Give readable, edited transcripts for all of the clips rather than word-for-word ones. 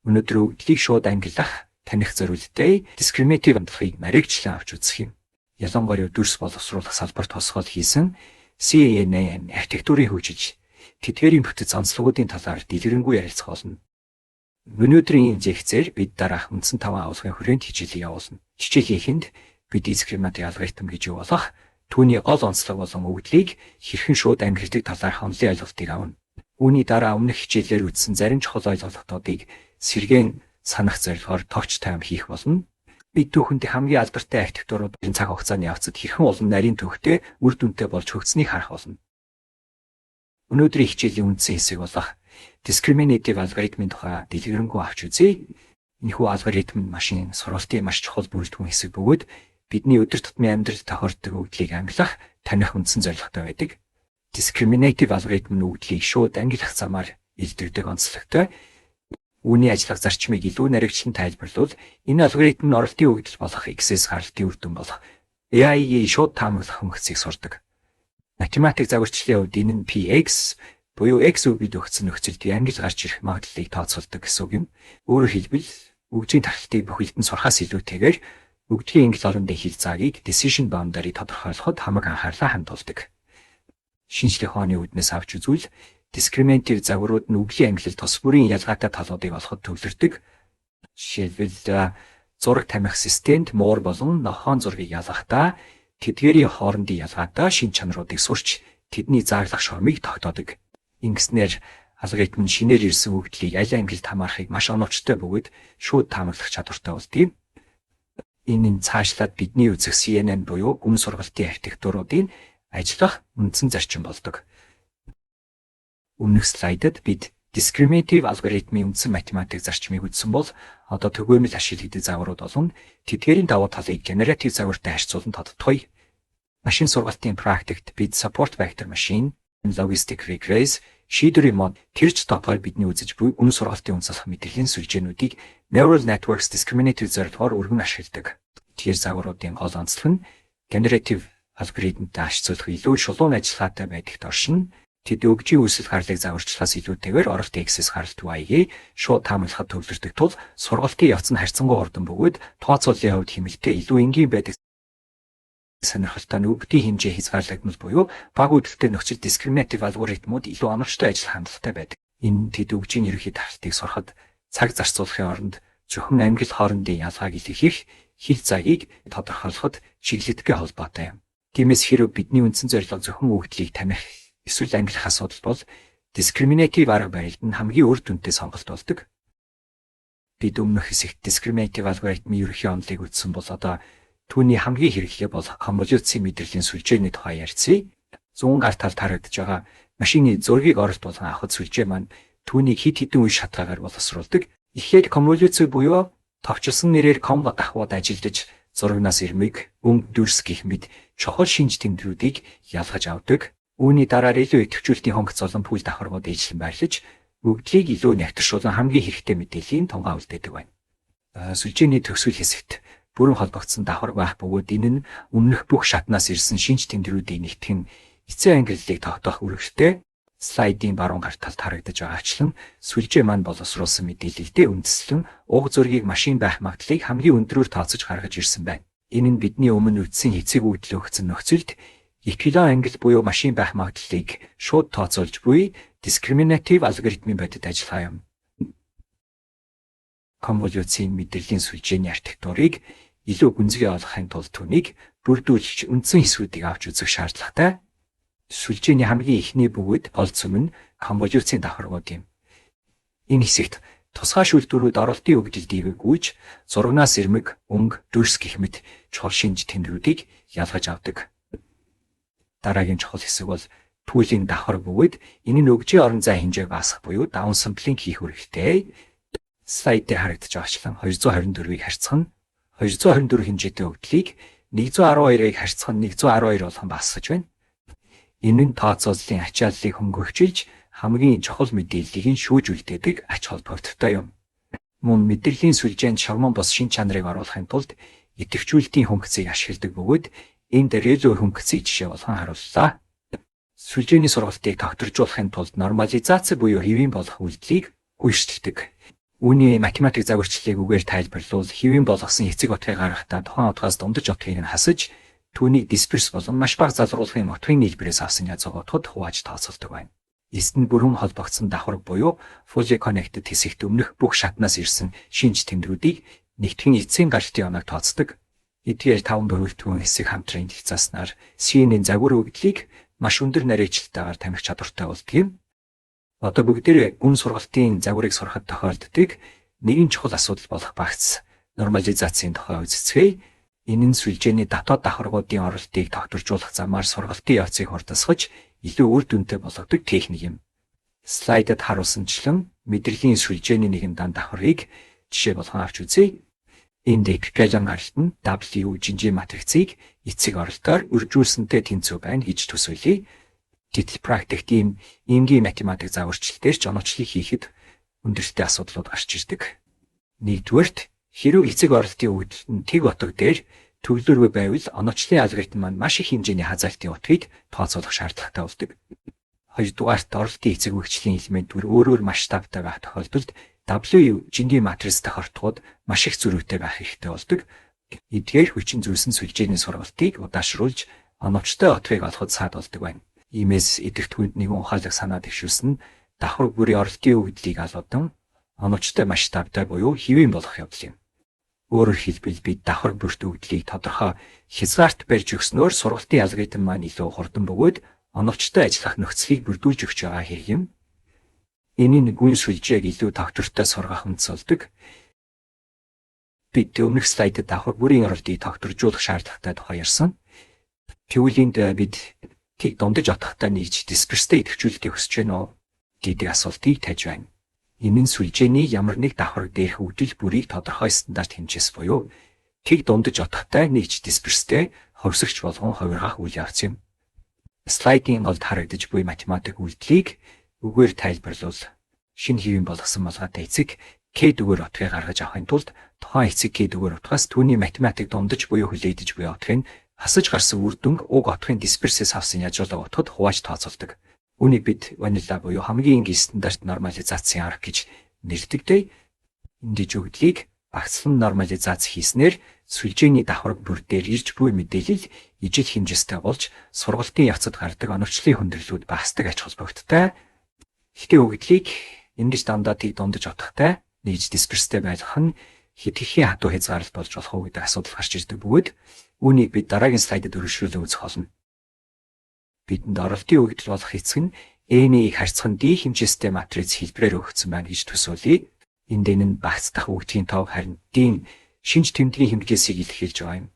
Өнөөдөр өгдлийг шууд ангилах, таних зорилттой discriminative хандлагыг мэрэгчлэн авч үзэх юм. Ялангуяа дүрс боловсруулах салбарт тосгол хийсэн CNN архитектурын хөгжиж, тэтгэврийн бүтэц онцлогуудын талаар дэлгэрэнгүй ярилцах болно. Өнөөдрийн энэ лекцээр бид дараах үндсэн 5 агуулгын хүрээнд хичээлийг явуулна. Хичээлийн эхэнд бид discriminative алгоритм гэж юу болох, түүний гол онцлог болон өгдлийг хэрхэн шууд ангилдаг талаарх онолын ойлголтыг авна. Үүний дараа өмнөх хичээлээр үзсэн зарим чухал ойлголтуудыг сэргээн санах зорилгоор тогч тайм хийх болно. Бид түүхэнд хамгийн алдартай архитектурууд цаг хугацааны явцад хэрхэн улам нарийн төвхтэй үр дүнтэй болж хөгжсөнийг харах болно. Өнөөдрийн хичээлийн үндсэн хэсэг болох discriminative алгоритмын тухай дэлгэрэнгүй авч үзье. Энэхүү алгоритм нь машин сургалтын маш чухал бүрэлдэхүүн хэсэг бөгөөд бидний өдөр тутмын амьдралд тохиолддог өгдлийг ангилах, таних үндсэн зорилготой байдаг. Discriminative алгоритм нь өгдлийг шууд ангилах замаар илэрдэг онцлогтой. Үүний ажиллах зарчмыг илүү наригчлан тайлбарлавал энэ алгоритм нь оролтын өгдөл болох X-с гаралтын үр дүн болох AI-ийг шууд таамаглах функцийг сурдаг. Математик загварчлалын хувьд энэ нь Px буюу X үгэд өгсөн нөхцөлд ангил гарч ирэх магадлалыг тооцоолдог гэсэн үг юм. Өөрөөр хэлбэл үгжийн тархалтыг бүхэлдэн сурахаас илүүтэйгээр өгдлийн ангил орондын хил заагийг decision boundary тодорхойлоход хамаг анхаарлаа хандуулдаг. Шинжлэх ухааны үүднээс авч үзвэл discriminative загварууд нь үглийн ангилал тус бүрийн ялгаатай талуудыг олоход төвлөрдөг. Жишээлбэл зураг тамхи системд муур болон нохоон зургийг ялгахдаа тэдгээрийн хоорондын ялгаатай шин чанаруудыг сурч тэдний зааглах шугамыг тогтоодог. Ингэснээр алгоритм нь шинээр ирсэн өгдлийг аль ангилд хамаарахыг маш оновчтой бөгөөд шууд таамаглах чадвартай болдог. Энэ нь цаашлаад бидний үзэх CNN буюу өмнө сургалтын архитектуруудын ажиллах үндсэн зарчим болдог. Өмнөх слайдад бид discriminative алгоритмын үндсэн математик зарчмыг үзсэн бол одоо төгөөмөл ашиглагддаг загварууд болон тэдгээрийн давуу талыг генератив загвартай харьцуулан тодтогъё. Машин сургалтын практикт бид support vector machine, logistic regress, шийдвэрийн мод тэрч топоор бидний үзэж буй өмнө сургалтын үндэс мэдрэлийн сүлжээнүүдийг neural networks discriminative зорилгоор өргөн ашигладаг. Тэр загваруудын гол онцлог нь генератив алгоритмтай харьцуулах илүү шулуун ажиллагаатай байдагт оршин тэд өгжийн үүсэл гарлыг загварчлахаас илүүтэйгээр оролт X-с гаралт Y-ийг шууд таамаглахад төвлөрдөг тул сургалтын явц нь харьцангуй хурдан бөгөөд тооцооллын хувьд хэмнэлтээ илүү энгийн байдаг. Сонирхолтой нь өгдийн хэмжээ хязгаарлагдмал буюу бага үүдэлтэй нөхцөл discriminative алгоритмууд илүү оновчтой ажиллах хандлагатай байдаг. Энэ тэд өгжийн ерөнхий тархалтыг сурахад цаг зарцуулахын оронд зөвхөн ангил хоорондын ялгааг илэрхийлэх хил заагийг тодорхойлоход чиглэлдэгтэй холбоотой юм. Тиймээс хэрэв бидний үндсэн зорилго зөвхөн өгдлийг таних эсвэл ангилах асуудал бол discriminative арга барилд нь хамгийн үр дүнтэй сонголт болдог. Бид өмнөх хэсэгт discriminative алгоритмын ерөнхий онолыг үзсэн бол одоо түүний хамгийн хэрэглээ бол конволюцийн мэдрэлийн сүлжээний тухай ярьцгаая. Зүүн гар талд харагдаж байгаа машины зургийг оролт болон авахд сүлжээ маань түүнийг хэд хэдэн үе шатгаагаар боловсруулдаг. Ихээр конволюц буюу товчилсон нэрээр комбо дахууд ажиллаж зурагнаас ирмэг, өнгө дүрс гэх мэт чухал шинж тэмдгүүдийг ялгаж авдаг. Үүний дараа илүү идэвхжүүлэлтийн хонх золон пүүл давхаргууд ээжлэн байрлаж өгдлийг илүү нэгтэршүүлэн хамгийн хэрэгтэй мэдээллийн тунгаан үлдээдэг байна. Сүлжээний төгсгөл хэсэгт бүрэн холбогдсон давхарг байх бөгөөд энэ нь өмнөх бүх шатнаас ирсэн шинж тэмдгүүдийг нэгтгэн эцсийн ангиллыг тогтоох үүрэгтэй. Слайдын баруун гар талд харагдаж байгаачлан сүлжээ маань боловсруулсан мэдээлэлдээ үндэслэн уг зургийг машин байх магадлалыг хамгийн өндөрөөр тооцож гаргаж ирсэн байна. Энэ нь бидний өмнө үтсэн хэцэг үүдэл өгсөн нөхцөлд эквивалент ангил буюу машин байх магадлалыг шууд тооцоолж буй discriminative алгоритмын бодит ажиллагаа юм. Конволюцийн мэдрэлийн сүлжээний архитектурыг илүү гүнзгий олохын тулд түүнийг бүрдүүлж үндсэн хэсгүүдийг авч үзэх шаардлагатай. Сүлжээний хамгийн ихний бөгөөд гол цөм нь конволюцийн давхаргууд юм. Энэ хэсэгт тусгай шүүлтүүрүүд оролтын өгдөлдийг гүйж зурагнаас ирмэг, өнгө, дүрс гэх мэт чухал шинж тэмдгүүдийг ялгаж авдаг. Дараагийн чухал хэсэг бол пүүлийн давхар бөгөөд энэ нь өгжийн орон зай хэмжээг багасгах буюу даун самплинг хийх үүрэгтэй. Слайд дээр харагдаж байгаачлан 224-ийг харьцах нь 224 хэмжээтэй өгдлийг 112-ыг харьцах нь 112 болгон багасгаж байна. Энэ нь тооцооллын ачааллыг хөнгөвчилж хамгийн чухал мэдээллийг нь шүүж үлдээдэг ач холбогдолтой юм. Мөн мэдрэлийн сүлжээнд шавман бос шин чанарыг оруулахын тулд идэвхжүүлэлтийн функцийг ашигладаг бөгөөд энд рело функцийг жишээ болгон харууллаа. Сүлжээний сургалтыг тогтворжуулахын тулд нормализац буюу хэвийн болох үйлдэлийг үйлчилдэг. Үүний математик загварчлалыг үгээр тайлбарлавал хэвийн болгосон эцэг утгыг гаргахдаа тухайн утгаас дундаж утгыг нь хасаж түүнийг дисперс болон маш бага залруулгын утгын нийлбэрээс авсан язгуу утгад хувааж тооцолдог байна. Эст нь бүрэн холбогдсон давхарга буюу fully connected хэсэгт өмнөх бүх шатнаас ирсэн шинж тэмдрүүдийг нэгтгэн эцсийн гартын оног тооцдог. Эдгээр 5 бүрэлдэхүүн хэсэг хамтран хязгааснаар C-ийн загвар өгдлийг маш өндөр нарийчлалтаар тамхи чадвартай болдог юм. Одоо бүгдээр гүн сургалтын загварыг сурахад тохиолддог нэгэн чухал асуудал болох багц нормализацийн тухай үзэцгээе. Энэ нь сүлжээний дотоод давхаргуудын оролтыг тогтворжуулах замаар сургалтын явцыг хурдасгаж илүү үр дүнтэй болгодог техник юм. Слайдад харуулсанчлан мэдрэлийн сүлжээний нэгэн дан давхарыг жишээ болгон авч үзье. Энэ декалон гаралт нь W жинжийн матрицыг эцэг оролтоор үржүүлсэнтэй тэнцүү байна гэж төсөөлье. Гэтэл практикт энгийн математик загварчлал дээр ч оноочлыг хийхэд өндөртэй асуудлууд гарч ирдэг. Нэгдүгээрт хэрэв эцэг оролтын өгдөлт нь тэг утга дээр төглөөргүй байвал оноочлын алгоритм маань маш их хэмжээний хазаалтын утгыг тооцоолох шаардлагатай болдог. Хоёрдугаарт оролтын эцэг өгчлийн элементүүд өөрөөр масштабтай байх тохиолдолд W жингийн матриц тохиортгууд маш их зөрүүтэй байх хэрэгтэй болдог. Эдгээр хүчин зүйлсэн сүлжээний сургалтыг удаашруулж оновчтой утгыг олоход саад болдог байна. Иймээс идэвхтэйд нэгэн ухаалаг санаа дэвшүүлсэн давхар бүрийн оролтын өгдлийг алуудан оновчтой масштабтай буюу хэвийн болгох явдал юм. Өөрөөр хэлбэл бид давхар бүрт өгдлийг тодорхой хязгаарт барьж өгснөөр сургалтын алгоритм маань илүү хурдан бөгөөд оновчтой ажиллах нөхцөлийг бүрдүүлж өгч байгаа хэрэг юм. Энийн гүн сүлжээг илүү тогтвортой сургах үндэс болдог. Бид өмнөх слайдад давхар бүрийн оролтыг тогтворжуулах шаардлагатай тухай ярьсан. Тэгвэл энд бид тэг дундаж отохтой нийж дисперстэй идэвхжүүлэлтийг өсөж байна уу гэдэг асуултыг тавьж байна. Энэ нь сүлжээний ямар нэг давхарга дээрх үдэл бүрийг тодорхой стандарт хэмжээс буюу тэг дундаж отохтой нийж дисперстэй хувьсагч болгон хувиргах үйл явц юм. Слайдын голд харагдаж буй математик үйлдэлийг үгээр тайлбарлавал шинэ хэвийн болгосон малгайтай эцэг K дүгээр утгыг гаргаж авахын тулд тухайн эцэг K дүгээр утгаас түүний математик дундаж буюу хүлээдэж буй утгыг хасаж гарсан үр дүнг уг отгын дисперсээс авсан яжуулга утгад хувааж тооцолдог. Үүнийг бид ванила буюу хамгийн энгийн стандарт нормализацийн арга гэж нэрдэгтэй. Энд өгдлийг багцлан нормализац хийснээр сүлжээний давхарга бүр дээр ирж буй мэдээлэл ижил хэмжээстэй болж сургалтын явцад гардаг оновчлын хүндрэлүүд багасдаг ач холбогдолтой. Гэхдээ өгдлийг эндэж дандаа тэг дундаж отохтой нийж дисперстэй байх нь хэдхэн хатуу хязгаарлалт болж болох уу гэдэг асуудал гарч ирдэг бөгөөд үүнийг бид дараагийн слайдад өргөжлүүлэн үзэх болно. Бидэнд оролтын өгдөл болох эцэг нь N-ийг харьцах нь D хэмжээстэй матриц хэлбэрээр өгөгдсөн байна гэж төсөөлье. Энд энэ нь багц дахь өгдгийн тоо харин D-ийн шинж тэмдгийн хэмжээсийг илэрхийлж байгаа юм.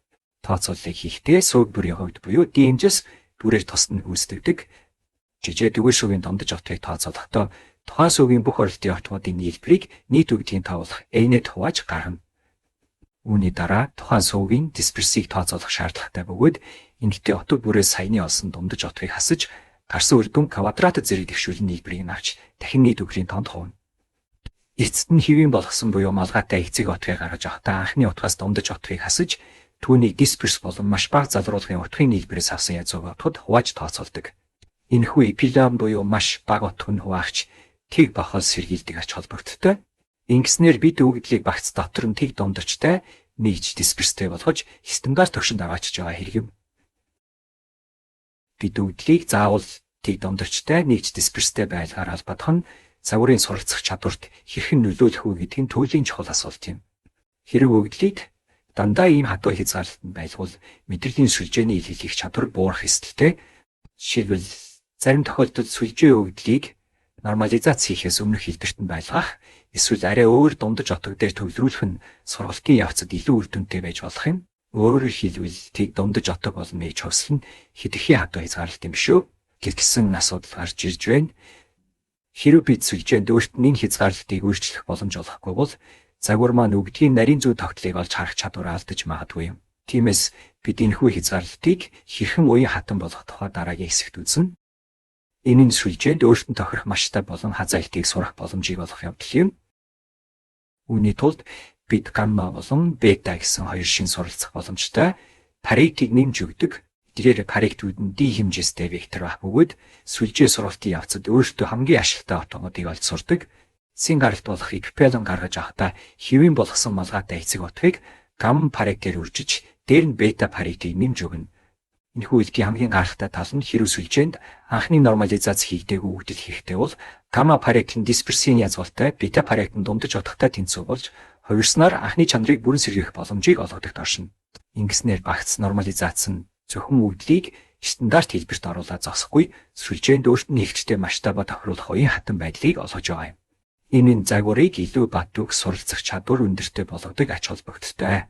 Тооцооллыг хийхдээ сувг бүрийн хувьд буюу D хэмжээс бүрээр тусна үүсдэг. Жижиг дүгээр шувын дундаж отгыг тооцоолохдоо тухайн сувгийн бүх оролтын отгуудын нийлбэрийг нийт өгдгийн тоо болох N-д хувааж гаргана. Үүний дараа тухайн сувгийн дисперсийг тооцоолох шаардлагатай бөгөөд энэтэй отог бүрээс саяны олсон дундаж отгыг хасаж гарсан үр дүн квадратд зэрэг дэвшүүлэн нийлбэрийг авч дахин нийт өглийн тоонд хувна. Эцэст нь хэвийн болгосон буюу малгайтай эцэг отгыг гаргаж авахдаа анхны утгаас дундаж отгыг хасаж түүнийг дисперс болон маш бага залруулгын утгын нийлбэрээс авсан язгуу отгод хувааж тооцоолдог. Энэхүү эпилон буюу маш бага утг нь хуваагч тэг бохоос сэргийлдэг ач холбогдолтой. Ингэснээр бид өгдлийг багц дотор нь тэг дундажтай нийж дисперстэй болгож стандарт төвшөнд аваачиж байгаа хэрэг юм. Бид өгдлийг заавал тэг дундажтай нийж дисперстэй байлгаар холбодох нь загварын суралцах чадварт хэрхэн нөлөөлөх вэ гэдэг нь туйлын чухал асуулт юм. Хэрэг өгдлийг дандаа ийм хатуу хязгаарлалтанд байлгуул мэдрэлийн сүлжээний илэрхийлэх чадвар буурах эсэлтэй. Жишээлбэл зарим тохиолдолд сүлжээ өгдлийг нормализац хийхээс өмнөх хэлбэрт нь байлгах эсвэл арай өөр дундаж отог дээр төвлөрүүлэх нь сургалтын явцад илүү үр дүнтэй байж болох юм. Өөрөөр хэлбэл тэг дундаж отог болон мэж хувьсал нь хэдхэн хатуу хязгаарлалт юм биш үү гэсэн асуудал гарч ирж байна. Хэрэв бид сүлжээнд өөрт нь энэ хязгаарлалтыг өөрчлөх боломж олохгүй бол загвар маань өгдгийн нарийн зүй тогтлыг олж харах чадвараа алдаж магадгүй юм. Тиймээс бид энэхүү хязгаарлалтыг хэрхэн уян хатан болгох тухай дараагийн хэсэгт үзнэ. Энэ нь сүлжээнд өөрт нь тохирох масштаб болон хазаалтыг сурах боломжийг олох явдал юм. Үүний тулд бид гамма болон бета гэсэн хоёр шин суралцах боломжтой паритыг нэмж өгдөг. Тэрээр паритууд нь D хэмжээстэй вектор байх бөгөөд сүлжээ сургалтын явцад өөртөө хамгийн ашигтай отгуудыг олж сурдаг. Син гаралт болох эквипалент гаргаж авахдаа хэвийн болгосон малгайтай эцэг утгыг гамма паритээр үржиж дээр нь бета паритийг нэмж өгнө. Энэхүү үйлдлийн хамгийн гайхалтай тал нь хэрэв сүлжээнд анхны нормализац хийгдээгүй үгдэл хийхдээ бол гамма парит нь дисперсийн язгууртай, бета парит нь дундаж утгатай тэнцүү болж хувирснаар анхны чанарыг бүрэн сэргийлэх боломжийг олгодогт оршино. Ингэснээр багц нормализац нь зөвхөн үгдлийг стандарт хэлбэрт оруулаад зогсохгүй, сүлжээнд өөрт нь нэгчтэй масштабаа тохируулах уян хатан байдлыг олгож байгаа юм. Энэ загварыг илүү бат үг суралцах чадвар өндөртэй болгодог ач холбогдолтой.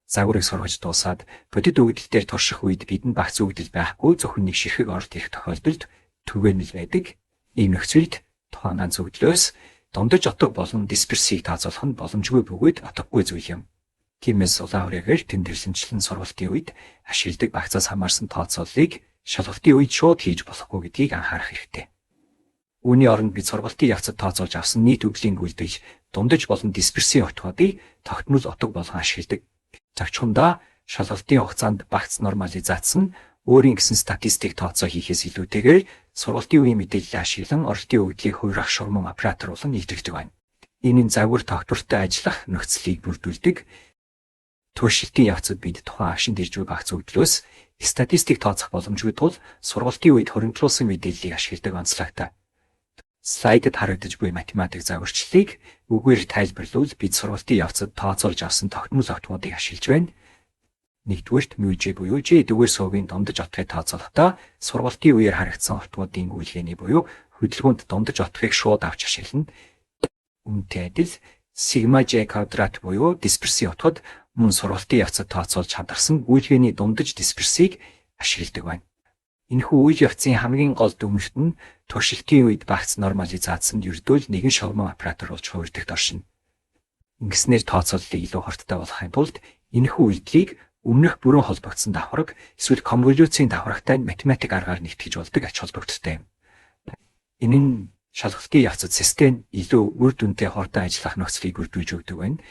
Загварыг сургаж дуусаад бодит үгдэл дээр турших үед бидэнд багц үгдэл байхгүй зөвхөн нэг ширхэг оролт ирэх тохиолдолд түгээнэл байдаг. Ийм нөхцөлд тухайн ганц үгдлөөс дундаж отго болон дисперсийг тооцоолох нь боломжгүй бөгөөд отоггүй зүйл юм. Тиймээс улаан хүрээгээр тэмдэглэнчлэн сургалтын үед ашигладаг багцаас хамаарсан тооцооллыг шалгалтын үед шууд хийж болохгүй гэдгийг анхаарах хэрэгтэй. Үүний оронд бид сургалтын явцад тооцоолж авсан нийт үгдлийн гүйлдэж дундаж болон дисперсийн утгуудыг тогтмол отго болгон ашигладаг. Завчхундаа шалгалтын хугацаанд багц нормализац нь өөрийн гэсэн статистик тооцоо хийхээс илүүтэйгээр сургалтын үеийн мэдээлэл ашиглан оролтын үгдлийг хувирах шурман оператор болон нийлэгдэх байна. Энэ нь загвар тогтвортой ажиллах нөхцөлийг бүрдүүлдэг. Туршилтын явцад бид тухайн агшин дэржгүй багц үгдлөөс статистик тооцох боломжгүй тул сургалтын үед хоригдлуулсан мэдээллийг ашигладаг онцлогтой. Слайдд харагдаж буй математик загварчлалыг үгээр тайлбарлуул бид сургалтын явцад тооцоолж авсан тогтмол отгуудыг ашиглаж байна. Нэгдүгээрт мюж буюу J дүүгээр суугийн дундаж отгыг тооцоолохдоо сургалтын үеэр харагдсан отгуудын гүйлгээний буюу хөдөлгөөнд дундаж отгыг шууд авч ашиглана. Үүнтэй адил сигма J квадрат буюу дисперсийн утгад мөн сургалтын явцад тооцоолж хадгалсан гүйлгээний дундаж дисперсийг ашигладаг байна. Энэхүү үйл явцын хамгийн гол дүгнэлт нь туршилтын үед багц нормализацанд ердөө л нэгэн шугамын оператор болж хувирдагт оршино. Ингэснээр тооцооллыг илүү хурдтай болгохын тулд энэхүү үйлдэлийг өмнөх бүрэн холбогдсон давхарга эсвэл конволюцийн давхаргатай математик аргаар нэгтгэж болдог ач холбогдолтой юм. Энэ нь шалгалтын явцад систем илүү үр дүнтэй хурдан ажиллах нөхцөлийг бүрдүүлж өгдөг байна.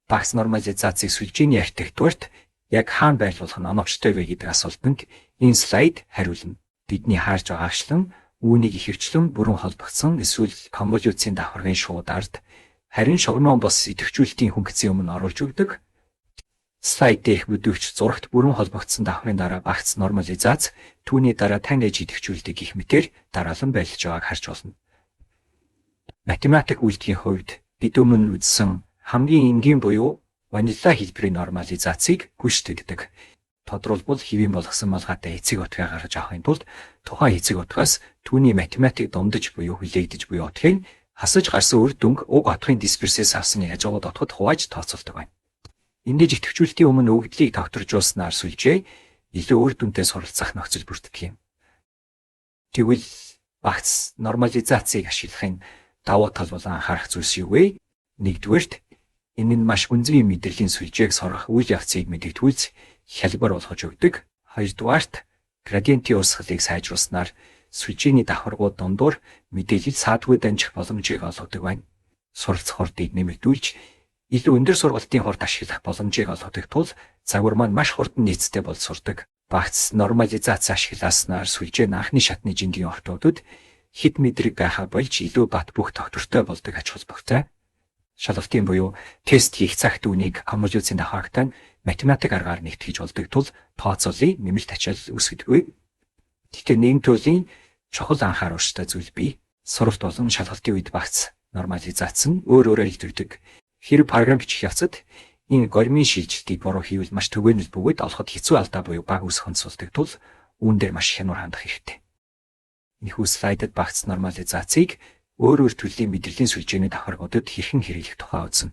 Багц нормализацийг сүлжээний архитектурт яг хаана байрлуулах нь оновчтой вэ гэдэг асуултанд энэ слайд хариулна. Бидний харж байгаачлан үүнийг ихэвчлэн бүрэн холбогдсон эсвэл конволюцийн давхаргын шууд ард харин шугамн бос идэвхжүүлэлтийн хөнгөцийн өмнө оруулж өгдөг. Слайд дээрх бүдүүгч зурагт бүрэн холбогдсон давхрын дараа багц нормализац түүний дараа тань ээж идэвхжүүлдэг гэх мэтээр дараалан байлж байгааг харж болно. Математик үйлдэлийн хувьд бид өмнө үзсэн хамгийн энгийн буюу ванилла хэлбэрийн нормализацийг гүйцэтгэдэг. Тодорхойлбол хэвийн болгосон малгайтай эцэг утгыг гаргаж авахын тулд тухайн эцэг утгаас түүний математик дундаж буюу хүлээгдэж буй утгыг хасаж гарсан үр дүнг уг утгын дисперсээс авсан яжгаад утгад хувааж тооцоолдог байна. Эндэж идэвхжүүлэлтийн өмнө үгдлийг тогтворжуулснаар сүлжээ илүү үр дүнтэй суралцах нөхцөл бүрддэг юм. Тэгвэл багц нормализацийг ашиглахын давуу тал болон анхаарах зүйлс юу вэ? Нэгдүгээрт энэ нь маш гүнзгий мэдрэлийн сүлжээг сорох үйл явцыг мэдэгдүүлж хялбар болгож өгдөг. Хоёрдугаарт градиентийн урсгалыг сайжруулснаар сүлжээний давхаргууд дундуур мэдээлэл саадгүй дамжих боломжийг олгодог байна. Суралцах хурдыг нэмэгдүүлж илүү өндөр сургалтын хурд ашиглах боломжийг олгодог тул загвар маань маш хурдан нийцтэй болж сурдаг. Багц нормализац ашигласнаар сүлжээ нь анхны шатны жингийн ортуудад хэд мэдрэг байхаа болж илүү бат бөх тогтвортой болдог ач холбогдолтой. Шалгалтын буюу тест хийх цагт үүнийг конволюцийн давхаргатай математик аргаар нэгтгэж болдог тул тооцооллын нэмэлт ачаал үүсгдэггүй. Гэхдээ нэгэн төрлийн чухал анхааруулжтай зүйл бий. Суралт болон шалгалтын үед багц нормализац нь өөрөөр илэрдэг. Хэрэв програм бичих явцад энэ гормын шилжилтийг буруу хийвэл маш түгээнэл бөгөөд олоход хэцүү алдаа буюу баг үүсэх онцлогддог тул үүн дээр маш хянуур хандах хэрэгтэй. Энэхүү слайдад багц нормализацийг өөр төрлийн мэдрэлийн сүлжээний давхаргуудад хэрхэн хэрэглэх тухай үзсэн.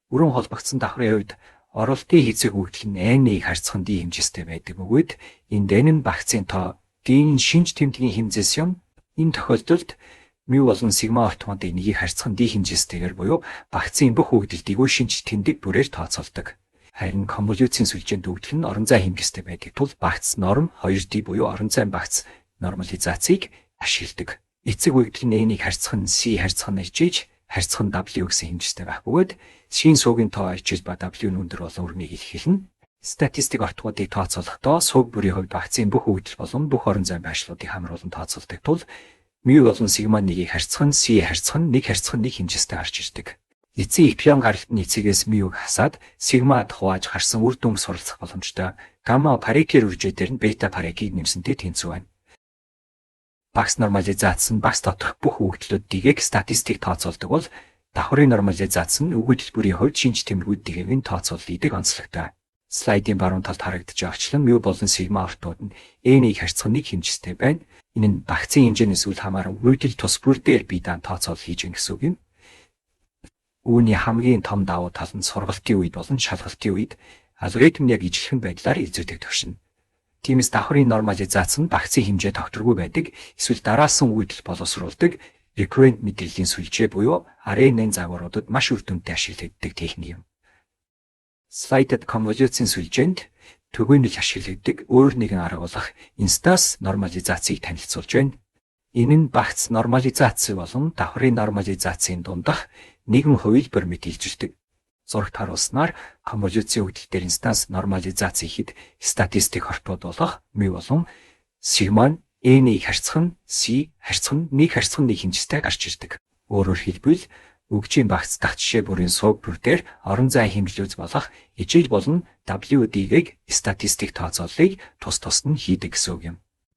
Бүрэн холбогдсон давхрын хувьд оролтын хэцэг үйлдэл нь N-ийг харьцах D хэмжээстэй байдаг бөгөөд энд N нь багцын тоо, D нь шинж тэмдгийн хэмжээс юм. Энэ тохиолдолд μ болон сигма ортмуудын нэгийг харьцах D хэмжээстэйгээр буюу багцын бүх үйлдэлийг шинж тэмдэг бүрээр тооцоолдог. Харин конволюцийн сүлжээнд үйлдэл нь орон зай хэмжээстэй байдаг тул багц норм 2D буюу орон зайн багц нормализацийг ашигладаг. Эцэг үйлдэл нь N-ийг харьцах нь C харьцах нь H, харьцах нь W гэсэн хэмжээтэй байх бөгөөд шин суугийн тоо H ба W нь өндөр болон өргөнийг илэрхийлнэ. Статистик ортгуудыг тооцоолохдоо сууг бүрийн хувьд багцын бүх үйлдэл болон бүх орон зайн байршлуудыг хамруулан тооцоолдог тул Мю болон сигма 1-ийг харьцах нь C харьцах нь 1 харьцах нь 1 хэмжээстэй гарч ирдэг. Эцсийн эпион гаралтны эцэгээс мюг хасаад сигмад хувааж гарсан үр дүн суралцах боломжтой. Гамма паритер үржээ дээр нь бета парикийг нэмсэнтэй тэнцүү байна. Багц нормализац нь багц доторх бүх өгөгдлүүдийг статистик тооцоолдог бол давхрын нормализац нь өгөгдөл бүрийн хувьд шинж тэмдгүүдийг тооцоолдог онцлогтой. Слайдын баруун талд харагдаж байгаачлан мю болон сигма ортууд нь n-ийг харьцах нэг хэмжээтэй байна. Энэ нь багцын хэмжээнээс үл хамааран өгөгдөл тус бүр дээр бие даан тооцоол хийж гэнэ гэсэн үг юм. Үүний хамгийн том давуу тал нь сургалтын үед болон шалгалтын үед алгоритм яг ижилхэн байдлаар эзүүдэг төвшин. Тиймээс давхрын нормализац нь багцын хэмжээ тогтворгүй байдаг, эсвэл дараалсан үйлдэл боловсруулдаг recurrent мэдрэлийн сүлжээ буюу RNN загваруудад маш үр дүнтэй ашиглагддаг техник юм. Slided convolution сүлжээнд төгөөнөл ашиглагддаг өөр нэгэн арга болох инстанс нормализацийг танилцуулж байна. Энэ нь багц нормализац болон давхрын нормализацийн дундах нэгэн хувилбар мэдээлжүүлдэг. Зурагт харуулснаар конволюцийн өгдөл дээр инстанс нормализац хийхэд статистик хортууд болох μ болон сигма n-ийг харьцах нь c харьцах нь 1 харьцах нь 1 хэмжээтэй гарч ирдэг. Өөрөөр хэлбэл өгжийн багц дахь жишээ бүрийн сууг бүр дээр орон зай хэмжлүүз болох ижил болон WD-ийг статистик тооцооллыг тус тусад нь хийдэг гэсэн үг юм.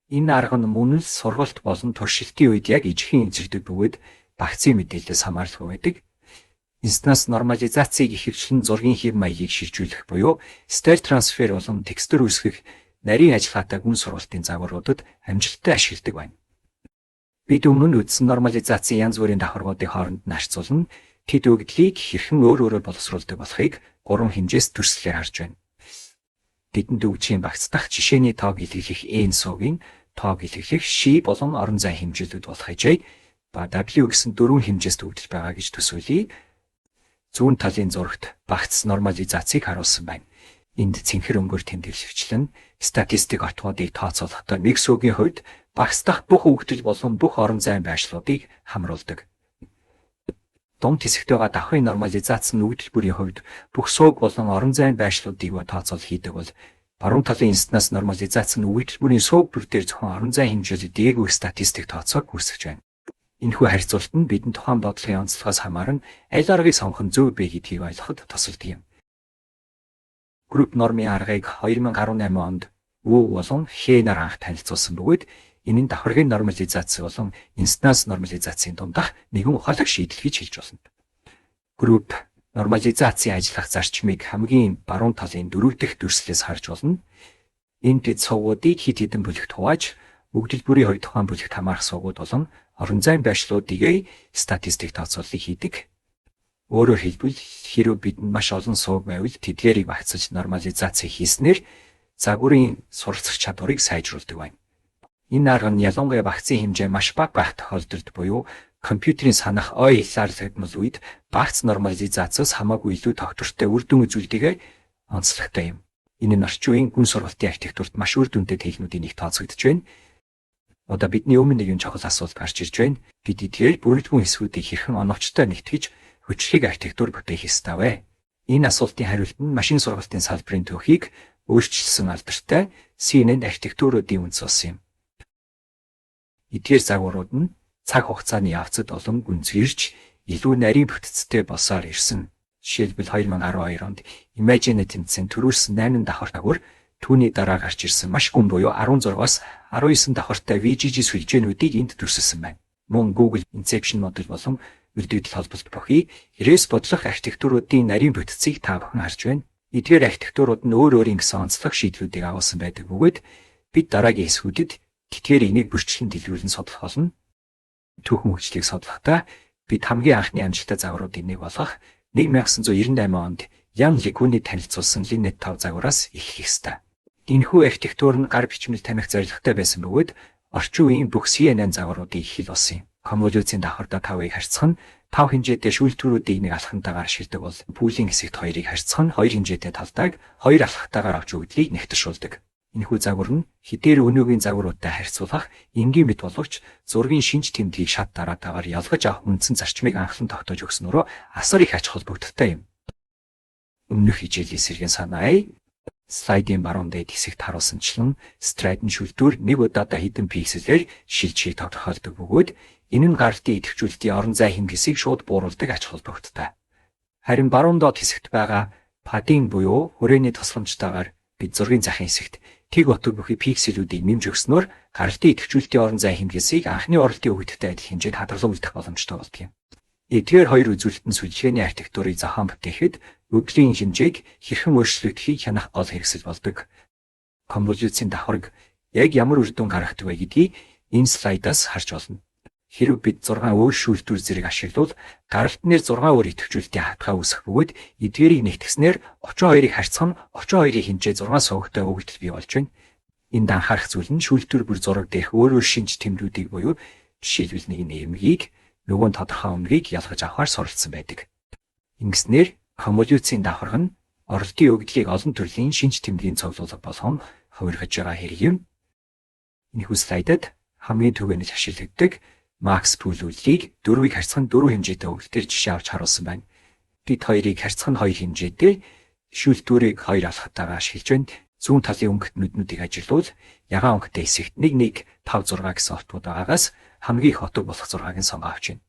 Энэ арга нь мөн л сургалт болон туршилтын үед яг ижихэн эзэлдэг бөгөөд багцын мэдээлэлээс хамааралгүй байдаг. Инстанс нормализацийг ихэвчлэн зургийн хэв маягийг шилжүүлэх буюу стайл трансфер болон текстур үүсгэх нарийн ажиллагаатай гүн сургалтын загваруудад амжилттай ашигладаг байна. Бид өмнө нь үзсэн нормализацийн янз бүрийн давхаргуудын хооронд нь харьцуулна тэд өгдлийг хэрхэн өөр өөрөөр боловсруулдаг болохыг 3 хэмжээс төрслөөр харж байна. Бидэнд өгжийн багцдах жишээний тоог илэрхийлэх n суугийн тоог илэрхийлэх c болон орон зай хэмжээлүүд болох хажээ ба w гэсэн 4 хэмжээс төвлөж байгаа гэж төсөөлье. Зүүн талын зурагт багц нормализацийг харуулсан байна. Энд цэнхэр өнгөөр тэмдэглэвчлэн статистик отгуудыг тооцоолохдоо нэг суугийн хувьд багцдах бүх өгдөл болон бүх орон зайн байршлуудыг хамруулдаг. Дунд хэсэгт байгаа давхрын нормализац нь өгдөл бүрийн хувьд бүх сууг болон орон зайн байршлуудыг тооцоол хийдэг бол баруун талын инстанс нормализац нь өгдөл бүрийн сууг бүр дээр зөвхөн орон зайн хэмжээлүүд дээгүүр статистик тооцоог үүсгэж байна. Энэхүү харьцуулалт нь бидэнд тухайн бодлогын онцлогоос хамааран аль аргыг сонгох нь зөв бэ гэдгийг ойлгоход тусалдаг юм. Групп нормын аргыг 2018 онд Wu болон He-нар анх танилцуулсан бөгөөд энэ нь давхаргын нормализац болон инстанс нормализацийн дундах нэгэн ухаалаг шийдэл гэж хэлж болно. Групп нормализацийн ажиллах зарчмыг хамгийн баруун талын 4 дахь дүрслэлээс харж болно. Энд тэд сувгуудыг хэд хэдэн бүлэгт хувааж өгдөл бүрийн хувьд тухайн бүлэгт хамаарах сувгууд болон орон зайн байршлуудыг статистик тооцооллыг хийдэг. Өөрөөр хэлбэл хэрэв бидэнд маш олон сууг байвал тэдгээрийг багцаж нормализац хийснээр загварын суралцах чадварыг сайжруулдаг байна. Энэ арга нь ялангуяа багцын хэмжээ маш бага байх тохиолдолд буюу компьютерийн санах ой хязгаарлагдмал үед багц нормализацаас хамаагүй илүү тогтвортой үр дүн үзүүлдэг онцлогтой юм. Энэ нь орчин үеийн гүн сургалтын архитектурт маш үр дүнтэй техникүүдийн нэг тооцогдож байна. Одоо бидний өмнө нэгэн чухал асуулт гарч ирж байна. Бид эдгээр бүрэлдэхүүн хэсгүүдийг хэрхэн оновчтой нэгтгэж хүчлэг архитектур бүтээх ёстой вэ? Энэ асуултын хариулт нь машин сургалтын салбарын түүхийг өөрчилсөн алдартай CNN архитектуруудын үндэс болсон юм. Эдгээр загварууд нь цаг хугацааны явцад олон гүнзгийрч илүү нарийн бүтцтэй болсоор ирсэн. Жишээлбэл 2012 онд Imagine тэмцээн төрүүлсэн 8 давхар дагвар түүний дараа гарч ирсэн маш гүн буюу 16-аас 19 давхартай VGG сүлжээнүүдийг энд төрсөлсөн байна. Мөн Google Inception модуль болон үлдэгдэл холболт бүхий эрээс бодлох архитектуруудын нарийн бүтцийг та бүхэн харж байна. Эдгээр архитектурууд нь өөр өөрийн гэсэн онцлог шийдлүүдийг агуулсан байдаг бөгөөд бид дараагийн хэсгүүдэд тэдгээр энийг бүрчлэн дэлгэрүүлэн судлах болно. Түүхэн хөгжлийг судлахдаа бид хамгийн анхны амжилттай загваруудын нэг болох 1998 онд Ян Ликүний танилцуулсан Linet 5 загвараас эхлэх ёстой. Энэхүү архитектур нь гар бичмэл тамхи зорилготой байсан бөгөөд орчин үеийн бүх CNN загваруудын их хэл болсон юм. Конволюцийн давхардаа 5-ыг харьцах нь 5 хэмжээтэй шүүлтгүүрүүдийг нэг алхантайгаар ашигладаг бол пүүлийн хэсэгт 2-ыг харьцах нь 2 хэмжээтэй талдааг 2 алхахтайгаар авч өгдлийг нэгтэршүүлдэг. Энэхүү загвар нь хэдээр өнөөгийн загваруудтай харьцуулах энгийн мэт боловч зургийн шинж тэмдгийг шат дараатаагаар ялгаж авах үндсэн зарчмыг анхлан тогтоож өгснөөрөө асар их ач холбогдолтой юм. Өмнөх хичээлийн сэргийн санаая. Слайдын баруун дээд хэсэгт харуулсанчлан Stratton шүлтүүр нэг удаадаа хэдэн пикселээр шилжихийг тодорхойлдог бөгөөд энэ нь гартын идэвхжүүлэлтийн орон зай хэмжээсийг шууд бууруулдаг ач холбогдолтой. Харин баруун доод хэсэгт байгаа padding буюу хүрээний тусламжтайгаар бид зургийн захын хэсэгт тэг утга бүхий пикселүүдийг нэмж өгснөөр гартын идэвхжүүлэлтийн орон зай хэмжээсийг анхны оролтын өгөгдөлтэй адил хэмжээнд хадгалуулах боломжтой болдог юм. Эдгээр хоёр үзүүлэлтэн сүлжээний архитектурыг зохион бүтээхэд өгөгдлийн хэмжээг хэрхэн өөрчлөгдөхийг хянах гол хэрэгсэл болдог. Конволюцийн давхарг яг ямар үр дүн гаргадаг вэ гэдгийг энэ слайдаас харж болно. Хэрэв бид 6 өөр шүүлтүүр зэрэг ашиглавал гаралт нэр 6 өөр идэвхжүүлэлтийн хатгаа үүсэх бөгөөд эдгээрийг нэгтгэснээр 32-ыг харьцах нь 32-ийн хэмжээ 6 сувагтай өгөгдөл бий болж байна. Энд анхаарах зүйл нь шүүлтүүр бүр зураг дээрх өөр шинж тэмдгүүдийг буюу жишээлбэл нэг нэмгийг нөгөө тодорхой өмнөгийг ялгаж авахар суралцсан байдаг. Ингэснээр конволюцийн давхарга нь оролтын өгөгдлийг олон төрлийн шинж тэмдгийн цуглуулга болгон хувиргаж байгаа хэрэг юм. Энэхүү слайдад хамгийн түгээнээс ашиглагддаг Max Pool үйлийг 4-ийг харьцах нь 4 хэмжээтэй өгөгдлөөр жишээ авч харуулсан байна. Бид 2-ыг харьцах нь 2 хэмжээтэй шүүлтүүрийг 2 алхатаагаа ашиглаж байна. Зүүн талын өнгөт нүднүүдийг ажилуул ягаан өнгөтэй хэсэгт 1 1 5 6 гэсэн олтууд байгаагаас хамгийн их отог болох 6-ыг нь сонгоо авч байна.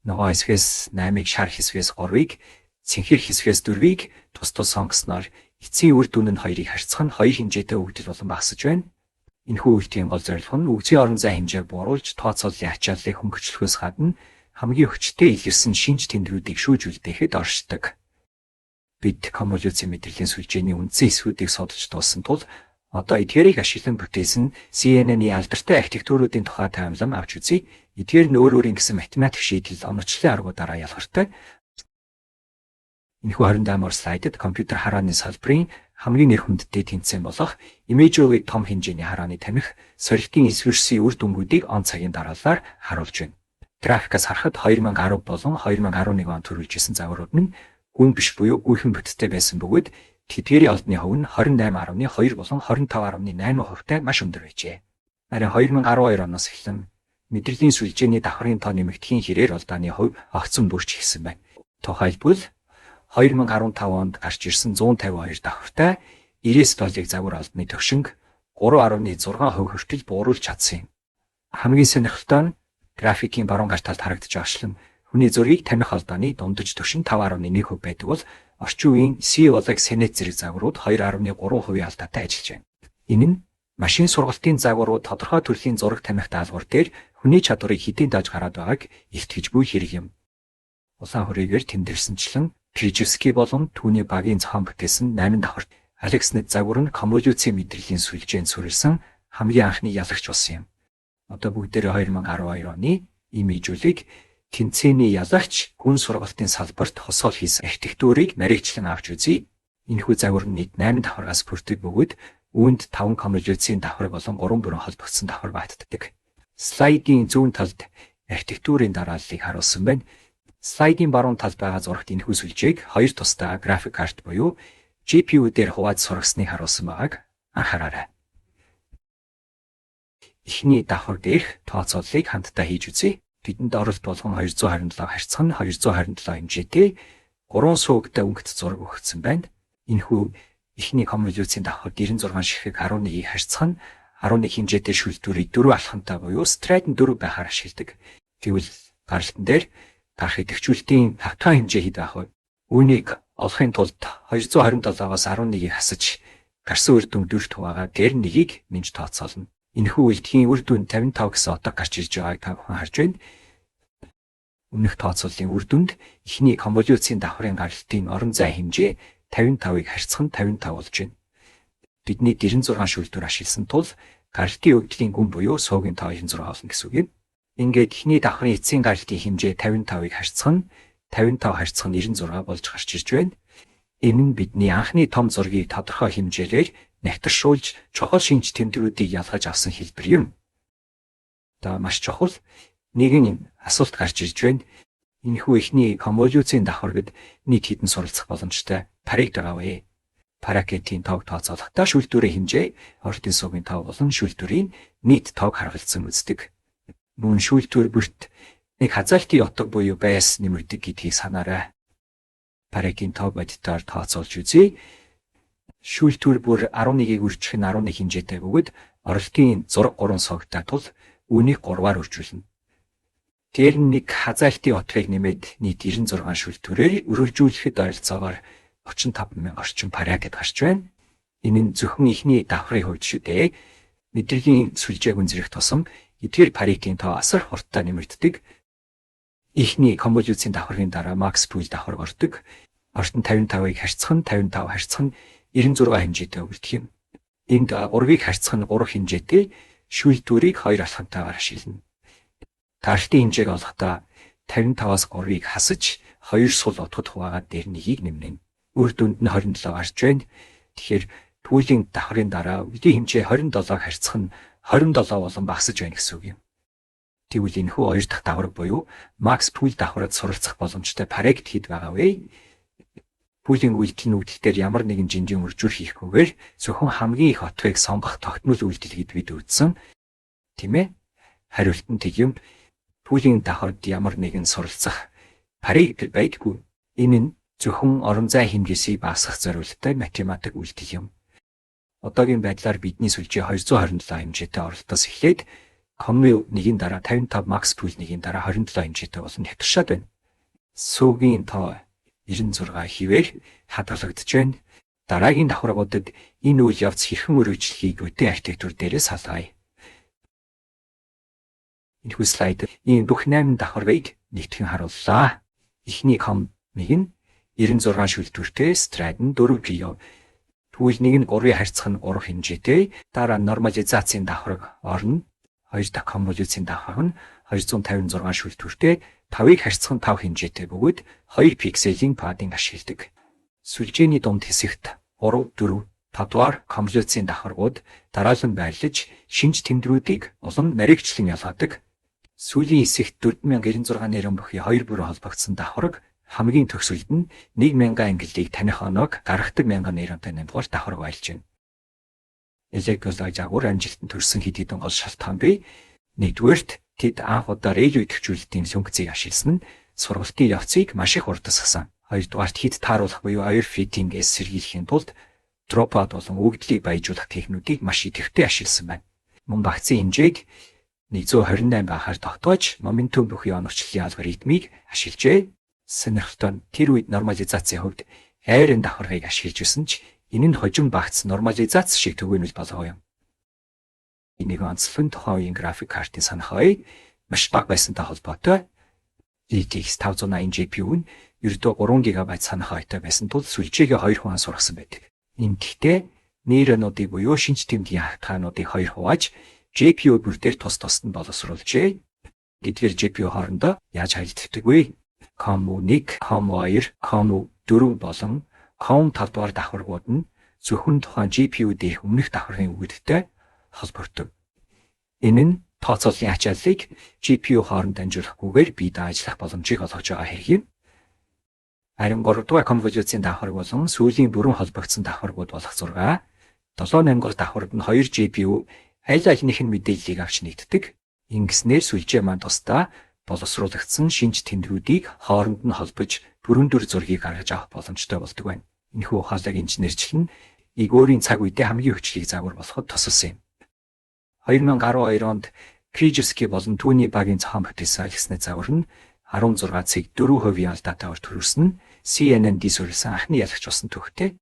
Нөгөө хэсгээс 8-ыг шар хэсгээс 3-ыг цэнхэр хэсгээс 4-ыг тус тус сонгосноор эцсийн үр дүн нь 2-ыг харьцах нь 2 хэмжээтэй өгөгдөл болон багасж байна. Энэхүү үйлдлийн гол зорилго нь үгзийн орон зай хэмжээ бууруулж тооцооллын ачааллыг хөнгөчлөхөөс гадна хамгийн хүчтэй илэрсэн шинж тэмдгүүдийг шүүж үлдээхэд оршдог. Бид конволюцийн мэдрэлийн сүлжээний үндсэн эсвүүдийг судалж дууссан тул одоо эдгээрийг ашиглан бүтээсэн CNN-ийн алдартай архитектуруудын тухай таамаглам авч үзье. Эдгээр нь өөр өөрийн гэсэн математик шийдэл оночлын аргуудаараа ялгартай. Энэхүү 28 слайдад компьютер харааны салбарын хамгийн нэр хүндтэй тэнцэн болох Imagery том хэмжээний харааны тамхи сорилтын эсвэрсийн үр дүнгуудыг он цагийн дараалалаар харуулж байна. Графикаас харахад 2010 болон 2011 он төрүүлжсэн загварууд нь гүн биш буюу гүйхэн бүтцтэй байсан бөгөөд тэдгээрийн олдны хувь нь 28.2 болон 25.8%-тай маш өндөр байжээ. Харин 2012 оноос эхлэн мэдрэлийн сүлжээний давхрын тоо нэмэгдэхийн хэрээр олдааны хувь огцон бүрч ихсэн байна. Тухайлбал 2015 онд гарч ирсэн 152 давхартай 97-ыг загвар олдны төвшинг 3.6% хүртэл бууруулж чадсан юм. Хамгийн сонирхолтой нь графикийн баруун гар талд харагдаж байгаа хүний зургийг таних олдооны дундаж түвшин 5.1% байдаг бол орчин үеийн C-Olog Senet зэрэг загварууд 2.3% алдаатай ажиллаж байна. Энэ нь машин сургалтын загварууд тодорхой төрлийн зураг таних даалгавар дээр хүний чадварыг хэдийн дааж гараад байгааг илтгэжгүй хэрэг юм. Улаан хүрээгээр тэмдэглэсэнчлэн Krzyzewski болон түүний багийн зохион бүтээсэн 8 давхар AlexNet загвар нь конволюцийн мэдрэлийн сүлжээнд суурилсан хамгийн анхны ялагч болсон юм. Одоо бүгдээрээ 2012 оны имижүүлэг тэнцээний ялагч гүн сургалтын салбарт хосгол хийсэн архитектурыг нарийчлан авч үзье. Энэхүү загвар нь нийт 8 давхаргаас бүрддэг бөгөөд үүнд 5 конволюцийн давхар болон 3 бүрэн холбогдсон давхар баатдаг. Слайдын зүүн талд архитектурын дарааллыг харуулсан байна. Слайдын баруун талд байгаа зурагт энэхүү сүлжээг хоёр тусдаа график карт буюу GPU дээр хувааж сургасныг харуулсан байгааг анхаараарай. Эхний давхар дээрх тооцооллыг хамтдаа хийж үзье. Бидэнд оролт болгон 227 харьцах нь 227 хэмжээтэй 3 сувагтай өнгөт зураг өгсөн байна. Энэхүү эхний конволюцийн давхар 96 ширхэг 11-ийг харьцах нь 11 хэмжээтэй шүлтүүрийг 4 алхамтай буюу Stratton 4 байхаар ашигладаг. Тэгвэл гаралтан дээр гарах идэвхжүүлэлтийн хавтгай хэмжээ хэд байх вэ? Үүнийг олохын тулд 227-аас 11-ийг хасаж гарсан үр дүн 4 байгаа дээр нэгийг нэмж тооцоолно. Энэхүү үйлдэхийн үр дүн 55 гэсэн отог гарч ирж байгааг та бүхэн харж байна. Өмнөх тооцооллын үр дүнд эхний конволюцийн давхрын гаралтын орон зай хэмжээ 55-ыг харьцах нь 55 болж байна. Бидний 96 шүлтүүр ашигласан тул гаралтын өгөгдлийн гүн буюу суугийн тоо 96 болно гэсэн үг юм. Ингээд эхний давхрын эцсийн гаралтын хэмжээ 55-ыг харьцах нь 55 харьцах нь 96 болж гарч ирж байна. Энэ нь бидний анхны том зургийг тодорхой хэмжээгээр нягтршуулж чухал шинж тэмдгүүдийг ялгаж авсан хэлбэр юм. Одоо маш чухал нэгэн асуулт гарч ирж байна. Энэхүү эхний конволюцийн давхаргад нийт хэдэн суралцах боломжтой париг байгаа вэ? Паракетийн тоог тооцоолохдоо шүлтүүрийн хэмжээ, ордын суугийн тоо болон шүлтүүрийн нийт тоог харгалзан үздэг. Мөн шүүлтүүр бүрт нэг хазаалтын отог буюу байс нэмэгдэг гэдгийг санаарай. Парагийн тоо бодитоор тооцоолж үзье. Шүүлтүүр бүр 11-ийг үржих нь 11 хэмжээтэй бөгөөд оролтын зураг 3 согтой тул үүнийг 3-аар үржүүлнэ. Тэр нэг хазаалтын отгыг нэмээд нийт 96 шүүлтүүрээр үргэлжлүүлэхэд ойролцоогоор 35,000 орчим париа гэд гарч байна. Энэ нь зөвхөн ихний давхрын хувьд шүү дээ. Мэдрэлийн сүлжээг үнзрэх тусам эдгээр парикийн тоо асар хурдтай нэмэгддэг. Ихний конволюцийн давхрын дараа макс пул давхар ордог. Ортон 55-ыг харьцах нь 55 харьцах нь 96 хэмжээтэй өгдөг юм. Энд 3-ыг харьцах нь 3 хэмжээтэй шүүлтүүрийг 2 алхамтайгаар ашиглана. Таалтын хэмжээг олохдоо 55-аас 3-ыг хасаж 2 сул утгад хуваагаад дээр нэгийг нэмнэ. Үр дүнд нь 27 гарч байна. Тэгэхээр түүлийн давхрын дараа үдийн хэмжээ 27-г харьцах нь 27 болон багасж байна гэсэн үг юм. Тэгвэл энэхүү 2 дахь давхар буюу макс пул давхрад суралцах боломжтой парект хэд байгаа вэ? Пүүлийн үйлдэл нүүдэлээр ямар нэгэн жинжин үржүүр хийхгүйгээр зөвхөн хамгийн их отгыг сонгох тогтмол үйлдэл гэд бид үзсэн. Тийм ээ? Хариулт нь тэг юм. Пүүлийн давхард ямар нэгэн суралцах парект байдаггүй. Энэ нь зөвхөн орон зай хэмжээсийг багасгах зорилготой математик үйлдэл юм. Одоогийн байдлаар бидний сүлжээ 227 хэмжээтэй оролтоос эхлээд коммю 1-ийн дараа 55 макс пул 1-ийн дараа 27 хэмжээтэй болон хятагшаад байна. Сүүгийн тоо 96 хിവэр хадгалагдж байна. Дараагийн давхаргуудад энэ үйл явц хэрхэн өргөжлөхийг үдийн архитектур дээрээс халгая. Энэхүү слайд ийм бүх 8 давхарыг нэгтгэн харууллаа. Эхний комыг нь 96 шүлтүүртэй Stratton 4 PO. Тэгвэл нэг нь 3-ыг харьцах нь 3 хэмжээтэй. Дараа нь нормализацийн давхарг орно. 2 дахь конволюцийн давхарг нь 256 шүлтүүртэй 5-ыг харьцах нь 5 хэмжээтэй бөгөөд 2 пикселийн падыг ашигладаг. Сүлжээний дунд хэсэгт 3, 4, 5 дугаар конволюцийн давхаргууд дараалан байрлаж шинж тэмдрүүдийг улам мэрэгчлэн ялгадаг. Сүүлийн хэсэгт 4906 нэрэн бүхий 2 бүрэн холбогдсон давхарг хамгийн төгсгөлд нь 1000 ангиллыг таних оноог гаргадаг 1000 нейронтой 8 дугаар давхарг байлж байна. Электролог жагуур амжилтанд төрсэн хэд хэдэн гол шалтгаан бий. Нэгдүгээрт тэд анх удаа рейж идэвхжүүлэлтийн функцийг ашигласан нь сургалтын явцыг маш их урдасгасан. Хоёрдугаарт хит тааруулах буюу air fitting-ээс сэргийлэхийн тулд дропоут болон өгөгдлийг баяжуулах техникүүдийг маш идэвхтэй ашигласан байна. Мөн багцын хэмжээг 128 байхаар тогтоож моментум бүхий оногчлолын алгоритмыг ашиглажээ. Сонирхолтой нь тэр үед нормализацийн хувьд айрын давхаргыг ашиглаж байсан ч энэ нь хожим багц нормализац шиг төгөөнөл болгоо юм. Энийг онцлог тухайн үеийн график картын санахыг маш бага байсантай холбоотой. GTX 580 GPU нь ердөө 3 ГБ санах хойтой байсан тул сүлжээгээ 2 хугацаа сургасан байдаг. Ингэхдээ нейронуудыг буюу шинж тэмдгийн хатгаануудыг 2 хувааж GPU бүр дээр тус тусад нь боловсруулжээ. Эдгээр GPU хоорондоо яаж харилцдаг вэ? COM1, COM2, COM4 болон COM5 дугаар давхаргууд нь зөвхөн тухайн GPU дээрх өмнөх давхаргын үүдтэй холбогддог. Энэ нь тооцооллын ачааллыг GPU хооронд дамжуулахгүйгээр бие дааж ажиллах боломжийг олгож байгаа хэрэг юм. Харин 3 дугаар конволюцийн давхарг болон сүүлийн бүрэн холбогдсон давхаргууд болох 6, 7, 8 дугаар давхаргад нь 2 GPU аль алинх нь мэдээллийг авч нэгддэг. Ингэснээр сүлжээ маань тусдаа боловсруулагдсан шинж тэмдрүүдийг хооронд нь холбож бүрэн дүр зургийг гаргаж авах боломжтой болдог байна. Энэхүү ухаалаг инженерчлэн Игорийн цаг үедээ хамгийн хүчлийг загвар болоход тусалсан юм. 2012 онд Krzyzewski болон түүний багийн зохион бүтээсэн Alexnet загвар нь 16 цэг 4% алдаатай төрүүлсэн нь CNN-д суурилсан анхны ялагч болсон төвхтэй.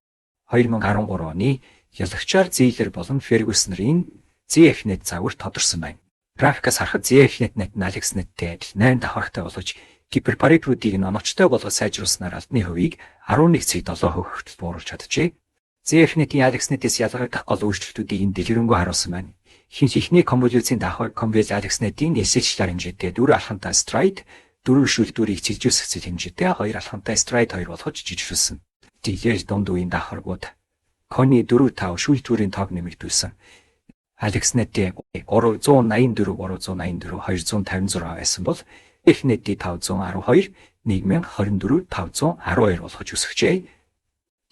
2013 оны ялагчаар Ziller болон Ferguson-ийн ZFnet загвар тодорсон байна. Графикаас харахад ZFnet нь Alexnet-тэй адил 8 давхаргатай болгож гиперпаритруудыг нь оновчтой болгож сайжруулснаар алдны хувийг 11 цэг 7% хүртэл бууруулж чаджээ. ZFnet-ийн Alexnet-ээс ялгагдах гол өөрчлөлтүүдийг энэ дэлгэрэнгүй харуулсан байна. Хинч ихний конволюцийн давхар Converge Alexnet-ийн SH-лаар хэмжээтэй 4 алхамтай Stride 4 шүүлтүүрийг чиглүүлсэх хэмжээтэй 2 алхамтай Stride 2 болгож жижигшүүлсэн. Тиймээс дунд үеийн давхаргууд Connie 4-5 шүүлтүүрийн тоог нэмэгдүүлсэн. Alexnet-ийн 384, 256 байсан бол ZFnet-ийн 512, 1024, 512 болгож өсгөжээ.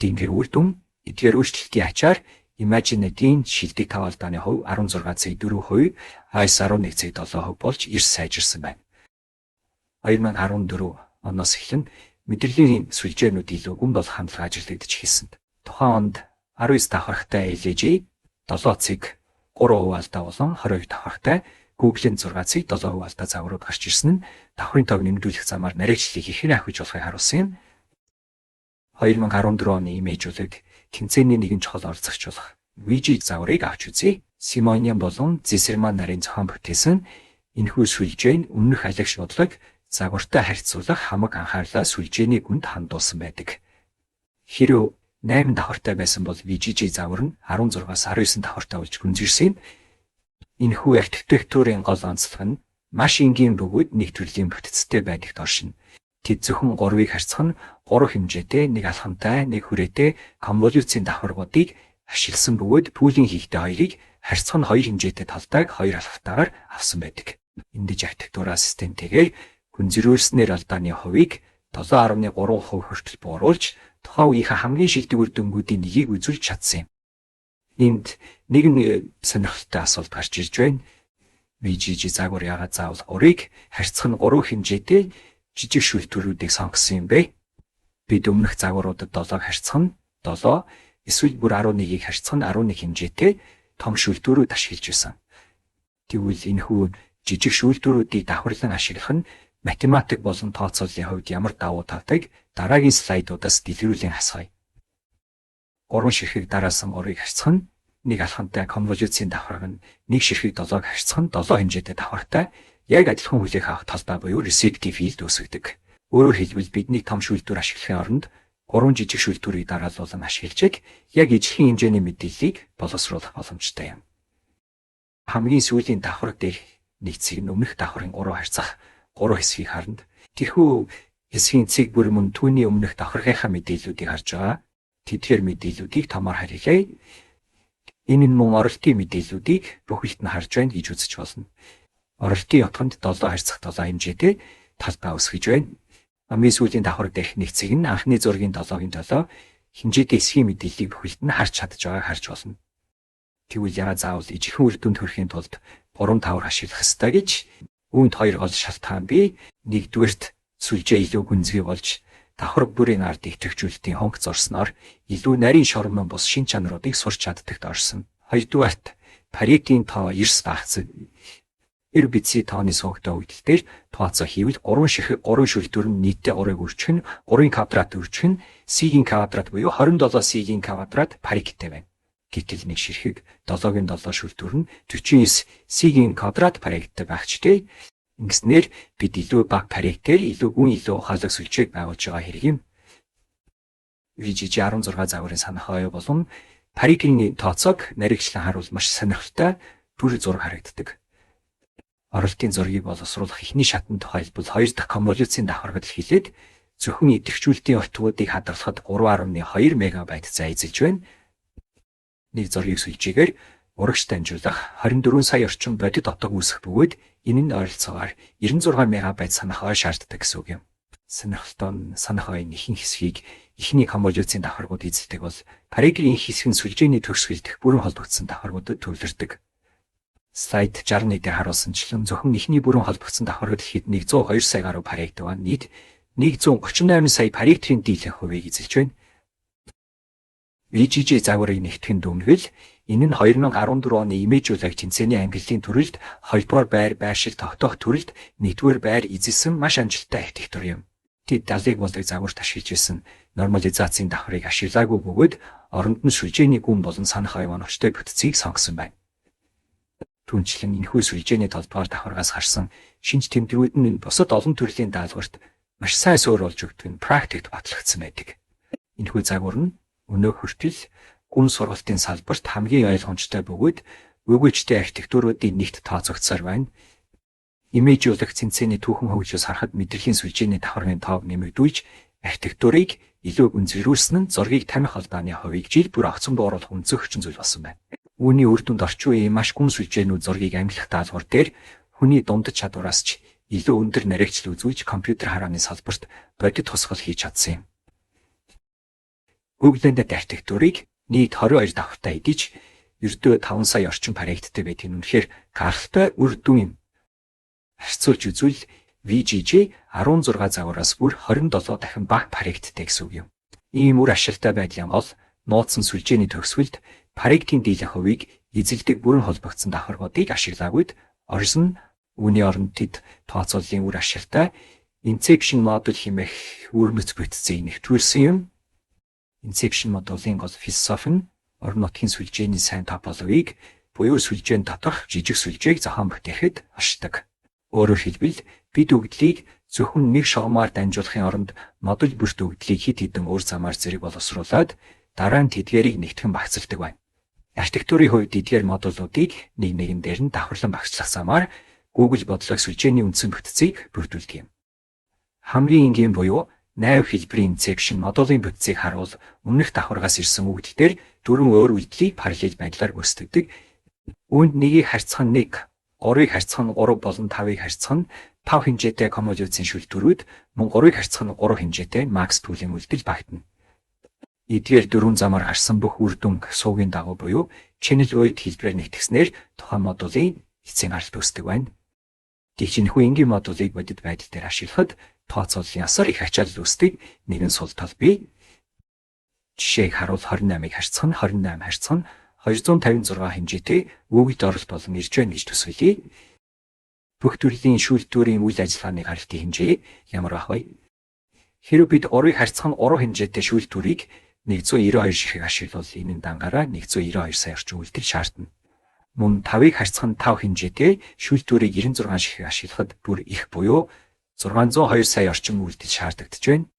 Тиймээс үр дүн эдгээр өөрчлөлтийн ачаар Imagine-ийн шилдэг тав алдааны хувь 16.4%, ICE 11.7% болж эрс сайжирсан байна. 2014 оноос эхлэн мэдрэлийн сүлжээнүүд илүү гүн болох хандлага ажиглагдаж эхэлсэн. Тухайн онд 19 давхартай LG 7 цэг 3% алдаа болон 22 давхартай Google-ийн 6 цэг 7% алдаа загварууд гарч ирсэн нь давхрын тоог нэмэгдүүлэх замаар нарийгчлалыг хэрхэн авах гэж болохыг харуулсан юм. 2014 оны имэжүүлэг тэмцээний нэгэн чухал оролцогч болох VG загварыг авч үзье. Симониан болон Зисерман нарын зохион бүтээсэн энэхүү сүлжээ нь өмнөх алагч бодлого загвартай харьцуулах хамаг анхаарлаа сүлжээний гүнд хандуулсан байдаг. Хэрэв 8 давхартай байсан бол VGG загвар нь 16-аас 19 давхартай болж гүнзгийрсэн. Энэхүү архитектурын гол онцлог нь маш энгийн бөгөөд нэг төрлийн бүтцтэй байдагт оршино. Тэд зөвхөн 3-ыг харьцах нь 3 хэмжээтэй, нэг алхамтай, нэг хүрээтэй конволюцийн давхаргуудыг ашигласан бөгөөд пүүлийн хийхтэй хоёрыг харьцах нь 2 хэмжээтэй талдааг 2 алхавтайгаар авсан байдаг. Эндэж архитектураа системтэйгээр гүнзгийрснээр алдааны хувийг 7.3% хүртэл бууруулж тухайн үеийнхээ хамгийн шилдэг үр дүнгуудын нэгийг үзүүлж чадсан юм. Энд нэгэн сонирхолтой асуулт гарч ирж байна. VGG загвар яагаад заавал 3-ыг харьцах нь 3 хэмжээтэй жижиг шүлтүүрүүдийг сонгосон юм бэ? Бид өмнөх загваруудад 7-ыг харьцах нь 7, эсвэл бүр 11-ийг харьцах нь 11 хэмжээтэй том шүлтүүрүүд ашиглаж байсан. Тэгвэл энэхүү жижиг шүлтүүрүүдийг давхарлан ашиглах нь математик болон тооцооллын хувьд ямар давуу талтай дараагийн слайдуудаас дэлгэрүүлэн хасгая. 3 ширхэг дараасан 3-ыг харьцах нь нэг алхамтай конволюцийн давхарга нь нэг ширхэг 7-ыг харьцах нь 7 хэмжээтэй давхартай яг адилхан хүлээх авах талбай буюу ресектив филд үүсгэдэг. Өөрөөр хэлбэл бидний том шүлтүүр ашиглахын оронд 3 жижиг шүлтүүрийг дараалуулан ашиглаж яг ижлэхэн хэмжээний мэдээллийг боловсруулах боломжтой юм. Хамгийн сүүлийн давхарга дээрх нэг цэг нь өмнөх давхрын 3 харьцах 3 хэсгийг харна. Тэрхүү хэсгийн цэг бүр мөн түүний өмнөх давхаргийнхаа мэдээллүүдийг харж байгаа. Тэдгээр мэдээллүүдийг томоор харьлаа. Энэ нь мөн оролтын мэдээллүүдийг бүхэлд нь харж байна гэж үзэж болно. Оролтын ятганд 7 харьцах 7 хэмжээтэй талбай үүсгэж байна. Хамгийн сүүлийн давхарга дээрх нэг цэг нь анхны зургийн 7-гийн 7 хэмжээтэй эсхийн мэдээллийг бүхэлд нь харж чадж байгааг харж болно. Тэгвэл яагаад заавал ижиххэн үр дүнд хүрэхийн тулд 3 тавар ашиглах ёстой гэж үүнд 2 гол шалтгаан бий. Нэгдүгээрт сүлжээ илүү гүнзгий болж давхарга бүрийн ард идэвхжүүлэлтийн хонх зорсноор илүү нарийн шормон бус шин чанаруудыг сурч чаддагт орсон. Хоёрдугаарт Паретийн тоо 9 багц эрбици тооны суугтай үйлдэлээр тооцоо хийвэл 3 ширхэг 3 шүлтүүр нь нийтдээ 3-ыг үржих нь 3-ын квадрат үржих нь c-ийн квадрат буюу 27 c-ийн квадрат Пареттэй байна. Гэтэл нэг ширхэг 7-гийн 7 шүлтүүр нь 49 c-ийн квадрат Пареттэй байх ч тийм. Ингэснээр бид илүү бага Паретээр илүү гүн илүү ухаалаг сүлжээг байгуулж байгаа хэрэг юм. VGG 16 загварын санах оюу болон Паретийн тооцоог нарийгчлан харуул маш сонирхолтой бүр зураг харагддаг. Оролтын зургийг боловсруулах эхний шатны тухайлбал 2 дахь конволюцийн давхаргад хэлээд зөвхөн идэвхжүүлэлтийн утгуудыг хадгалахад 3.2 мегабайт зай эзэлж байна. Нэг зургийг сүлжээгээр урагш дамжуулах 24 сая орчим бодит утга үүсэх бөгөөд энэ нь ойролцоогоор 96 мегабайт санах ой шаарддаг гэсэн үг юм. Сонирхолтой нь санах ойн ихэнх хэсгийг эхний конволюцийн давхаргууд эзэлдэг бол Паретийн хэсэг нь сүлжээний төгсгөлдөх бүрэн холбогдсон давхаргуудад төвлөрдөг. Слайд 61 дээр харуулсанчлан зөвхөн эхний бүрэн холбогдсон давхаргад хэд 102 сая гаруй Парет байгаа. Нийт 138 сая Паретийн дийлэнх хувийг эзэлж байна. VGG загварыг нэгтгэн дүнгэл энэ нь 2014 оны имэжүүлэг тэмцээний ангиллын төрөлд 2-р байр байршил тогтоох төрөлд 1-р байр эзэлсэн маш амжилттай архитектур юм. Тэд далыг болдог загварт ашиглаж байсан нормализацийн давхрыг ашиглаагүй бөгөөд оронд нь сүлжээний гүн болон санах оюун оновчтой бүтцийг сонгосон байна. Түүнчлэн энэхүү сүлжээний толгойр давхаргаас гарсан шинж тэмдгүүд нь бусад олон төрлийн даалгаварт маш сайн суурь болж өгдөг нь практикт батлагдсан байдаг. Энэхүү загвар нь өнөө хүртэл гүн сургалтын салбарт хамгийн ойлгомжтой бөгөөд өгөөжтэй архитектуруудын нэгт тооцогдсоор байна. Имэжүүлэх тэмцээний түүхэн хөгжлөөс харахад мэдрэлийн сүлжээний давхаргын тоог нэмэгдүүлж архитектурыг илүү гүнзгийрүүлсэн нь зургийг тамхи алдааны хувийг жил бүр огцом дууруулах үнцөгчн зүйл болсон байна. Үүний үр дүнд орчин үеийн маш гүн сүлжээнүүд зургийг амлих даалгавар дээр хүний дундад чадвараас ч илүү өндөр нарийгчл үзүүлж компьютер харааны салбарт бодит тусгал хийж чадсан юм. Google-д архитектурыг нийт 22 давхартай эдиж ердөө 5 сая орчим Пареттэй байдаг нь үнэхээр гахалтай үр дүн юм. Харьцуулж үзвэл VGG 16 загвараас бүр 27 дахин бага Пареттэй гэсэн үг юм. Ийм үр ашигтай байдлын гол нууцсан сүлжээний төгсгөлд Паретийн дийлэнх хувийг эзэлдэг бүрэн холбогдсон давхаргуудыг ашиглаагүйд орсон үүний оронд тэд тооцооллын үр ашигтай Inception модуль хэмээх үрмэц бүтцийг нэвтрүүлсэн юм. Inception модулийн гол философи нь орон нутгийн сүлжээний сайн топологийг буюу сүлжээний доторх жижиг сүлжээг зохион бүтээхэд ашигладаг. Өөрөөр хэлбэл бид үгдлийг зөвхөн нэг шугамаар дамжуулахын оронд модуль бүрт үгдлийг хэд хэдэн өөр замаар зэрэг боловсруулад дараа нь тэдгээрийг нэгтгэн багцладаг байна. Архитектурын хувьд эдгээр модулуудыг нэг нэгэн дээр нь давхарлан багцлах замаар Google бодлого сүлжээний үндсэн бүтцийг бүрдүүлдэг юм. Хамгийн энгийн буюу 8 хэлбэрийн Inception модулийн бүтцийг харуул өмнөх давхаргаас ирсэн үгдэлээр дөрвөн өөр үйлдэлийг параллел байдлаар үүсгэдэг. Үүнд нэгийг харьцах нь 1, 3-ыг харьцах нь 3 болон 5-ыг харьцах нь 5 хэмжээтэй конволюцийн шүлтгэрүүд мөн 3-ыг харьцах нь 3 хэмжээтэй Max түүлийн үйлдэл багтана. Эдгээр дөрвөн замаар гарсан бүх үр дүн суугийн дагуу буюу Channel Void хэлбэрээр нэгтгэснээр тухайн модулийн эцсийн гаралт үүсдэг байна. Тэгжинхүү энгийн модулийг бодит байдал дээр ашиглахад тооцооллын асар их ачаалал үүсдэг нэгэн сул тал бий. Жишээг харуул 28-ыг харьцах нь 28 харьцах нь 256 хэмжээтэй үгд оролт болон ирж байна гэж төсөөлье. Бүх төрлийн шүүлтүүрийн үйл ажиллагааны гаралтын хэмжээ ямар байх вэ? Хэрэв бид 3-ыг харьцах нь 3 хэмжээтэй шүүлтүүрийг 192 ширхэг ашиглавал энэ дангаараа 192 сая орчим үйлдэл шаардна. Мөн 5-ыг харьцах нь 5 хэмжээтэй шүүлтүүрийг 96 ширхэг ашиглахад бүр их буюу 602 сая орчим үйлдэл шаардагдж байна.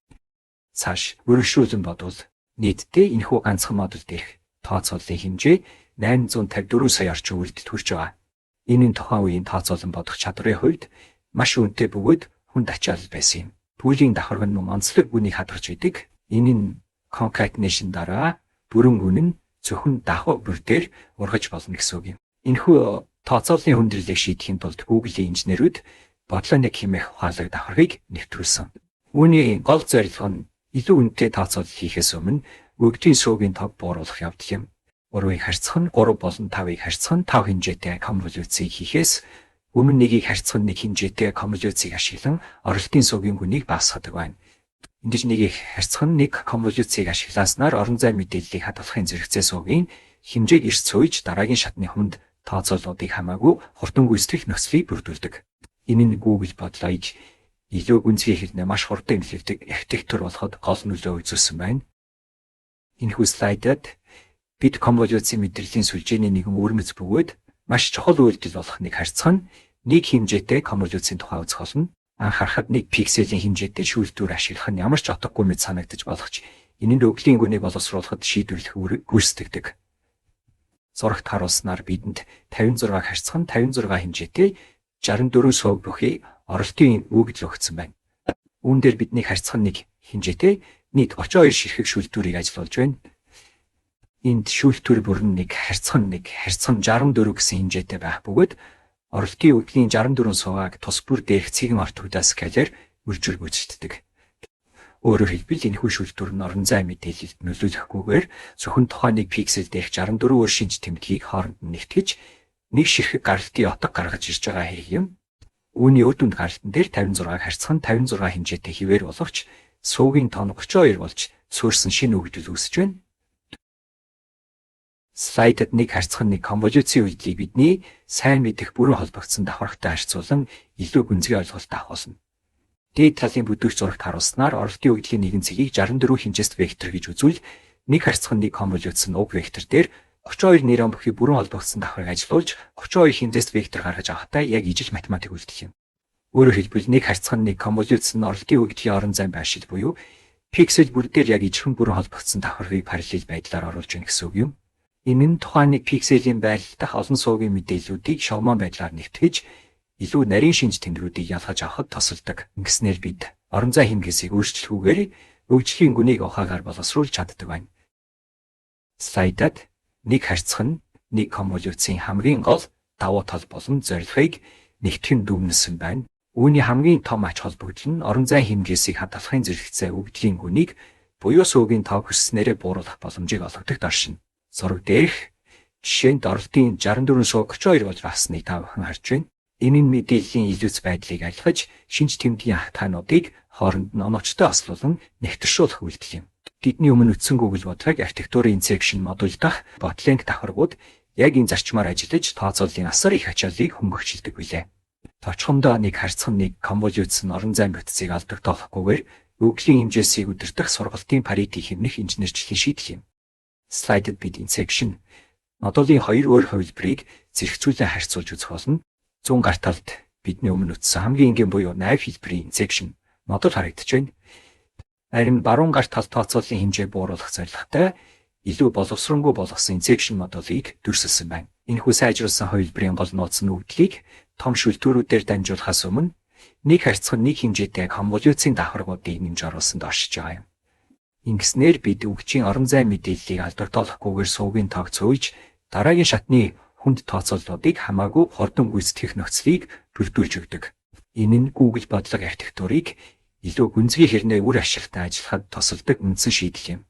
Цааш өргөшүүлэн бодвол нийтдээ энэхүү ганцхан модуль дээрх тооцооллын хэмжээ 854 сая орчим үйлдэлд хүрч байгаа. Энэ нь тухайн үеийн тооцоолон бодох чадрын хувьд маш өнтэй бөгөөд хүнд ачаалал байсан юм. Пүүлийн давхарга нь онцлог бүнийг хадгалж идэг. Энэ нь concatenation дараа бүрэн үн нь зөвхөн давхар бүр дээр ургаж болно гэсэн үг юм. Энэхүү тооцооллын хүндрэлийг шийдэхин тулд Google-ийн инженерүүд бодлооны хэмээх ухаалаг давхаргыг нэвтрүүлсэн. Үүний гол зорилго нь илүү үнэтэй тооцоолол хийхээс өмнө үгдийн суугийн тог бууруулах явдал юм. 3-ыг харьцах нь 3 болон 5-ыг харьцах нь 5 хэмжээтэй конволюцийг хийхээс өмнө 1-ийг харьцах нь 1 хэмжээтэй конволюцийг ашиглан оролтын суугийн гүнийг багасгадаг байна. Эндэж 1-ийг харьцах нь 1 конволюцийг ашиглааснаар орон зай мэдээллийг хадгалахын зэрэгцээ суугийн хэмжээг эрс цуйж дараагийн шатны хүнд тооцооллуудыг хамаагүй хурдан гүйцэтгэх нөхцөлийг бүрдүүлдэг. Энэ нь Google бодлоыг илүү гүнзгий хэлнэ маш хурдан эмнэлэгдэх архитектур болоход гол нөлөө үзүүлсэн байна. Энэхүү слайдад бид конволюцийн мэдрэлийн сүлжээний нэгэн үрмэц бөгөөд маш чухал үйлдэл болох нэг харьцах нь нэг хэмжээтэй конволюцийн тухай үзэх болно. Анхаарахад нэг пикселийн хэмжээтэй шүүлтүүр ашиглах нь ямар ч утгагүй мэт санагдаж болох ч энэ нь өглийн гүнийг боловсруулахад шийдвэрлэх үүрэг гүйцэтгэдэг. Зурагт харуулснаар бидэнд 56-г харьцах нь 56 хэмжээтэй 64 сууг бүхий оролтын үгдэл өгсөн байна. Үүн дээр бидний харьцах нь нэг хэмжээтэй нийт 32 ширхэг шүүлтүүрийг ажиллуулж байна. Энд шүүлтүүр бүр нэг харьцах нь 64 гэсэн хэмжээтэй байх бөгөөд оролтын үглийн 64 суугааг тус бүр дээрх цэгэн орт хуудас скалаар үржил гүйцэтгэдэг. Өөрөөр хэлбэл энэхүү шүүлтүүр нь орон зай мэдээлэлд нөлөөлөхгүйгээр зөвхөн тухайн нэг пиксел дээрх 64 өөр шинж тэмдгийг хооронд нь нэгтгэж нэг ширхэг гаралтын отог гаргаж ирж байгаа хэрэг юм. Үүний үр дүнд гаралтан дээр 56-г харьцах нь 56 хэмжээтэй хിവэр боловч суугийн тоон 32 болж суурьсан шинэ үгдэл үүсэж байна. Слайдад нэг харьцах нь нэг конволюцийн үйлдэлийг бидний сайн мэдэх бүрэн холбогдсон давхаргатай харьцуулан илүү гүнзгий ойлголт авах болно. Дээд талын бүдүүрч зурагт харуулснаар оролтын үгдлийн нэгэн цэгийг 64 хэмжээст вектор гэж үзвэл нэг харьцах нь нэг конволюц нь уг вектор дээр 32 нейрон бүхий бүрэн холбогдсон давхаргыг ажиллуулж 32 хэмжээст вектор гаргаж авахтай яг ижил математик үйлдэл юм. Өөрөөр хэлбэл нэг харьцах нь нэг конволюц нь оролтын үгдлийн орон зай байшил буюу пиксел бүр дээр яг ижихэн бүрэн холбогдсон давхаргыг параллел байдлаар оруулж байна гэсэн үг юм. Энэ нь тухайн нэг пикселийн байрлалдах олон суугийн мэдээллүүдийг шовмон байдлаар нэвтгэж илүү нарийн шинж тэмдгүүдийг ялгаж авахд тусалдаг. Ингэснээр бид орон зай хэмжээсийг өөрчлөхгүйгээр өвчлөлийн гүнийг ухаагаар боловсруулж чаддаг байна. Слайдад нэг харьцах нь нэг конволюцийн хамгийн гол давуу тал болон зорилгыг нэгтгэн дүгнэлсэн байна. Үүний хамгийн том ач холбогдол нь орон зай хэмжээсийг хадгалахын зэрэгцээ үгдлийн гүнийг буюу суугийн тав хүснээрээ бууруулах боломжийг олгодог доршин. Зураг дээрх жишээнд оролтын 64 сууг 32 болж багасныг та бүхэн харж байна. Энэ нь мэдээллийн илүүц байдлыг айлгаж шинж тэмдгийн хатгаануудыг хооронд нь оновчтой ослуулан нэвтэршүүлэх үйлдэл юм. Бидний өмнө үтсэн Google бодлогыг архитектурын инсекшн модуль дах Botlink давхаргууд яг энэ зарчмаар ажиллаж тооцооллын асар их ачааллыг хөнгөгчилдөг билээ. Товчхондоо нэг харьцан нэг конволюцийн орон зайн бүтцийг алдагдуулахгүйгээр өгөглийн хэмжээсийг удирдах сургалтын парити хэмнэх инженерчлэлийн шийдэл юм. Slided bit insection модулийн хоёр өөр хувилбарыг зэрэгцүүлэн харьцуулж үзэх болно. 100 гар талд бидний өмнө үтсэн хамгийн энгийн буюу 80 хэлбэрийн insection модуль харагдаж байна. Харин баруун гар тал тооцооллын хэмжээ бууруулах зорилготой илүү боловсронгүй болгосон insection модулийг дүрсэлсэн байна. Энэхүү сайжруулсан хувилбарын гол нууц нь өвдлийг том шүлтүүрүүдээр дамжуулахаас өмнө нэг харьцан нэг хэмжээтэй конволюцийн давхаргуудыг нэмж оруулсанд оршиж байгаа юм. Ингэснээр бид өгчийн орон зай мэдээллийг алдагдуулахгүйгээр суугийн тоог цөөлж дараагийн шатны хүнд тооцооллуудыг хамаагүй хурдан гүйцэтгэх нөхцөлийг бүрдүүлж өгдөг. Энэ нь Google бодлого архитектурыг илүү гүнзгий хэрнээ үр ашигтай ажиллахад тусалдаг үндсэн шийдэл юм.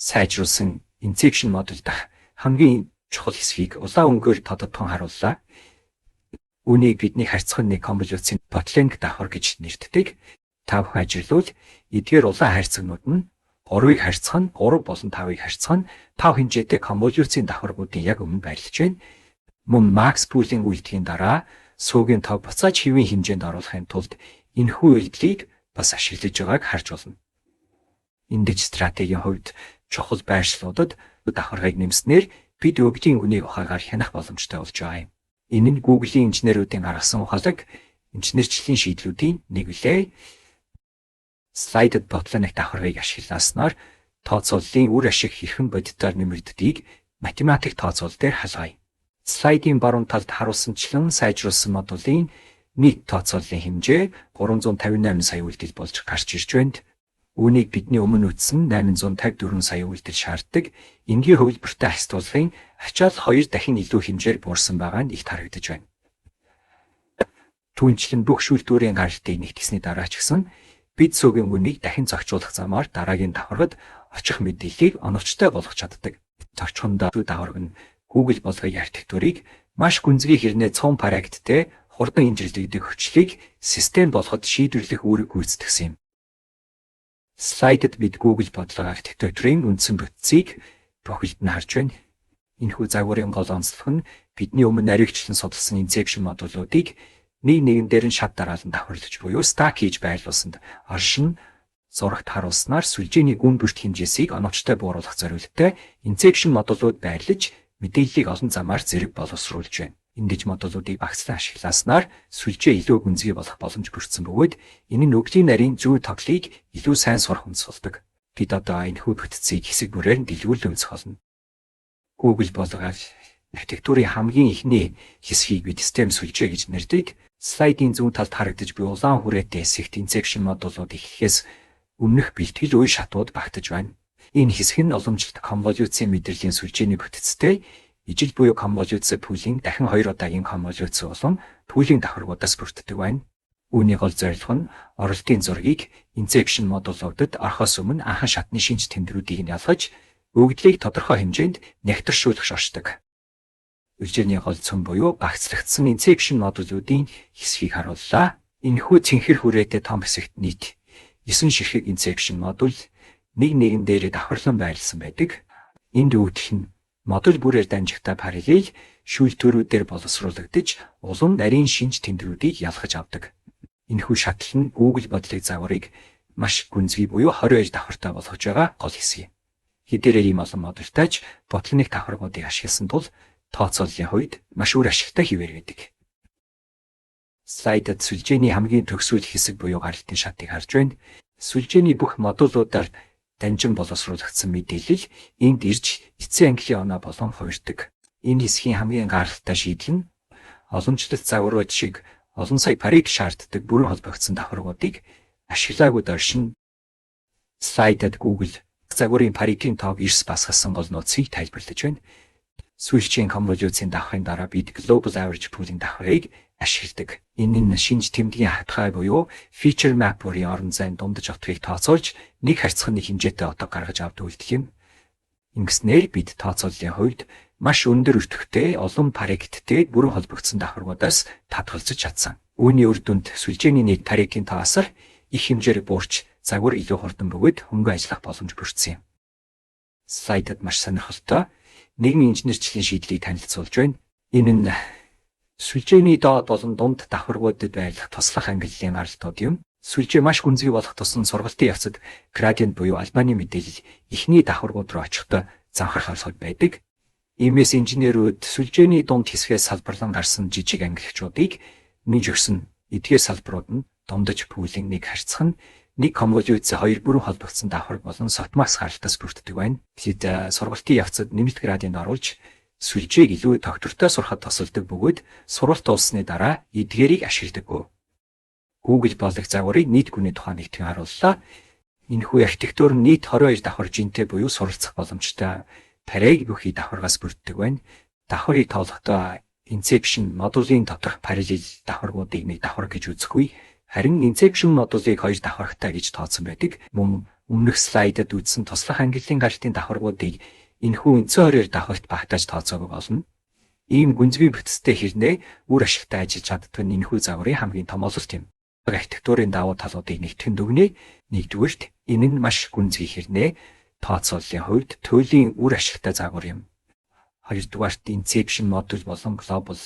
Сайжруулсан insection модуль дах хамгийн чухал хэсгийг улаан өнгөөр тодотхон харууллаа. Үүнийг бидний харьцан нэг конволюцийн Botlink давхар гэж нэрддэг. Та бүхэн ажиглавал эдгээр улаан харьцагнууд нь 3-ыг харьцах нь 3 болон 5-ыг харьцах нь 5 хэмжээтэй конволюцийн давхаргуудын яг өмнө байрлаж байна. Мөн Max Pooling үйлдэхийн дараа суугийн тоог буцааж хэвийн хэмжээнд оруулахын тулд энэхүү үйлдэлийг бас ашиглаж байгааг харж болно. Эндэж стратегийн хувьд чухал байршлуудад давхаргыг нэмснээр бид өглийн үнийг ухаагаар хянах боломжтой болж байгаа юм. Энэ нь Google-ийн инженеруудын гаргасан ухаалаг инженерчлэлийн шийдлүүдийн нэг билээ. Slided Botlink давхаргыг ашигласнаар тооцооллын үр ашиг хэрхэн бодитоор нэмэгддгийг математик тооцоол дээр халгая. Слайдын баруун талд харуулсанчлан сайжруулсан модулийн нийт тооцооллын хэмжээ 358 сая үйлдэл болж гарч ирж байна. Үүнийг бидний өмнө үтсэн 854 сая үйлдэл шаарддаг. Энгийн хувилбартай ахицуулгын ачаал 2 дахин илүү хэмжээр буурсан байгаа нь ихт харагдаж байна. Түүнчлэн бүх шүүлтүүрийн гаралтыг нэгтгэсний дараа ч гэсэн бид суугийн үнийг дахин зохицуулах замаар дараагийн давхаргад очих мэдээллийг оновчтой болгож чаддаг. Зохицохондоо давхарг нь Google бодлогын архитектурыг маш гүнзгий хэрнээ цөм парагттэй хурдан инжирлэгдэх хүчлийг систем болгоход шийдвэрлэх үүрэг гүйцэтгэсэн юм. Slided bit Google бодлого архитектурын үндсэн бүтцийг бүхэлд нь харж байна. Энэхүү загварын гол онцлог нь бидний өмнө нарийгчлан судалсан insection модулуудыг нэг нэгэн дээр нь шат дараалан давхарлаж буюу stack хийж байрлуулсанд оршин зурагт харуулснаар сүлжээний гүн бүрт хэмжээсийг оновчтой бууруулах зорилготой insection модулууд байрлаж мэдээллийг олон замаар зэрэг боловсруулж байна. Эндэж модулуудыг багцлан ашигласнаар сүлжээ илүү гүнзгий болох боломж бүрдсэн бөгөөд энэ нь өглийн нарийн зүй тоглыг илүү сайн сурах үндэслэдэг. Бид одоо энэхүү бүтцийг хэсэг бүрээр нь дэлгүүлэн үзэх болно. Google бодлого архитектурын хамгийн ихний хэсгийг бид систем сүлжээ гэж нэрдэг. Слайдын зүүн талд харагдаж буй улаан хүрээтэй хэсэгт insection модулууд ихлэхээс өмнөх бэлтгэл үе шатууд багтаж байна. Энэ хэсэг нь уламжлалт конволюцийн мэдрэлийн сүлжээний бүтцтэй ижил буюу конволюц пулинг дахин 2 удаагийн конволюц болон пулинг давхаргуудаас бүрддэг байна. Үүний гол зорилго нь оролтын зургийг insection модулуудад орохоос өмнө анхан шатны шинж тэмдгэрүүдийг нь ялгаж өгдлийг тодорхой хэмжээнд нэгтэршүүлэх шаарддаг. Үлжээний гол цөм буюу багцлагдсан insection модулуудын хэсгийг харууллаа. Энэхүү цэнхэр хүрээтэй том хэсэгт нийт 9 ширхэг insection модуль нэг нэгэн дээрээ давхарлан байрласан байдаг. Энд өвдөх нь модуль бүрээр дамжигтай параллел шүүлтүүрүүдээр боловсруулагдаж улам нарийн шинж тэмдгэрүүдийг ялгаж авдаг. Энэхүү шатал нь Google бодлогын загварыг маш гүнзгий буюу 22 давхартай болгож байгаа гол хэсэг юм. Хэдээрээ ийм олон модультайч Botlink давхаргуудыг ашигласан тул тооцооллын хувьд маш үр ашигтай хэвээр байдаг. Слайдад сүлжээний хамгийн төгсгөл хэсэг буюу гаралтын шатыг харж байна. Сүлжээний бүх модулуудаар дамжин боловсруулагдсан мэдээлэл энд ирж эцсийн англи оноо болон хувирдаг. Энэ хэсгийн хамгийн гаралтай шийдэл нь олончлолт загварууд шиг олон сая париг шаарддаг бүрэн холбогдсон давхаргуудыг ашиглаагүй доршин Slided Google загварын паригийн тоог эрс басгасан гол нууцыг тайлбарлаж байна. Сүлжээний конволюцийн давхрын дараа бид Global Average Pooling давхрыг ашигладаг. Энэ нь шинж тэмдгийн хатгай буюу feature map бүрийн орон зайн дундаж отгийг тооцоолж нэг харьцах нэг хэмжээтэй отог гаргаж авдаг үйлдэл юм. Ингэснээр бид тооцооллын хувьд маш өндөр өртөгтэй олон паригттэй бүрэн холбогдсон давхаргуудаас татгалзаж чадсан. Үүний үр дүнд сүлжээний нийт паригийн тоосоор их хэмжээр буурч загвар илүү хурдан бөгөөд хөнгөн ажиллах боломж бүрдсэн юм. Слайдад маш сонирхолтой нэгэн инженерчлэлийн шийдлийг танилцуулж байна. Энэ нь сүлжээний доод болон дунд давхаргуудад байх туслах ангиллын гаралтууд юм. Сүлжээ маш гүнзгий болох тусам сургалтын явцад градиент буюу албаны мэдээлэл эхний давхаргууд руу очихдоо занхарх алхад байдаг. Иймээс инженерүүд сүлжээний дунд хэсгээс салбарлан гарсан жижиг ангиллчуудыг нэж өгсөн эдгээр салбарууд нь дундаж пүүлэн нэг харьцах нь нэг конволюци хоёр бүрэн холбогдсон давхарг болон сотмакс гаралтаас бүрддэг байна. Тэгэд сургалтын явцад нэмэлт градиент оруулж сүлжээг илүү тогтвортой сурахад тусалдаг бөгөөд сургалт дуусны дараа эдгээрийг ашигладаггүй. Google болог загварыг нийт гүний тухай нэгтгэн харууллаа. Энэхүү архитектур нь нийт 22 давхар жинтэй буюу суралцах боломжтой парег бүхий давхаргаас бүрддэг байна. Давхарыг тоолохдоо Inception модулийн доторх параллел давхаргуудыг нэг давхар гэж үзэхгүй. Харин Inception модулыг хоёр давхаргатай гэж тооцсон байдаг. Мөн өмнөх слайдад үзсэн туслах ангиллын гартын давхаргуудыг энэхүү энцэн хороор давхарт багтааж тооцоог болно. Ийм гүнзгий бүтцтэй хэрнээ үр ашигтай ажиллаж чаддаг нь энэхүү загварын хамгийн том ололт юм. Архитектурын давуу талуудыг нэгтгэн дүгнээ. Нэгдүгээрт энэ нь маш гүнзгий хэрнээ тооцооллын хувьд туйлын үр ашигтай загвар юм. Хоёрдугаарт Inception модуль болон Global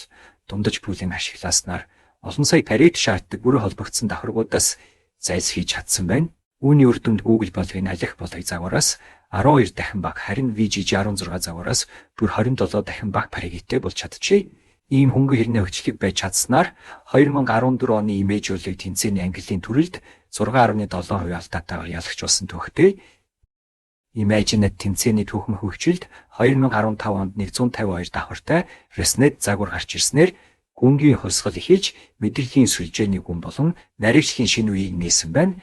дундаж пүүлийн ашиглааснаар олон сая парит шаарддаг бүрэн холбогдсон давхаргуудаас зайлсхийж чадсан байна. Үүний үр дүнд Google болгын алих болог загвараас 12 дахин бага, харин VGG16 загвараас бүр 27 дахин бага париттэй болж чадчихъя. Ийм хөнгөн хэрнээ хөчлөг байж чадсанаар 2014 оны имиж үлэг тэнцээний ангиллын төрөлд 6.7% алдаатайгаар ялагчулсан түүхтэй. Imaginet тэнцээний түүхэн хөгжилд 2015 онд 152 давхартай ResNet загвар гарч ирснээр гүнгийн хувьсгал эхэлж мэдрэлийн сүлжээний гүн болон нарийвчлалын шинэ үеийг нээсэн байна.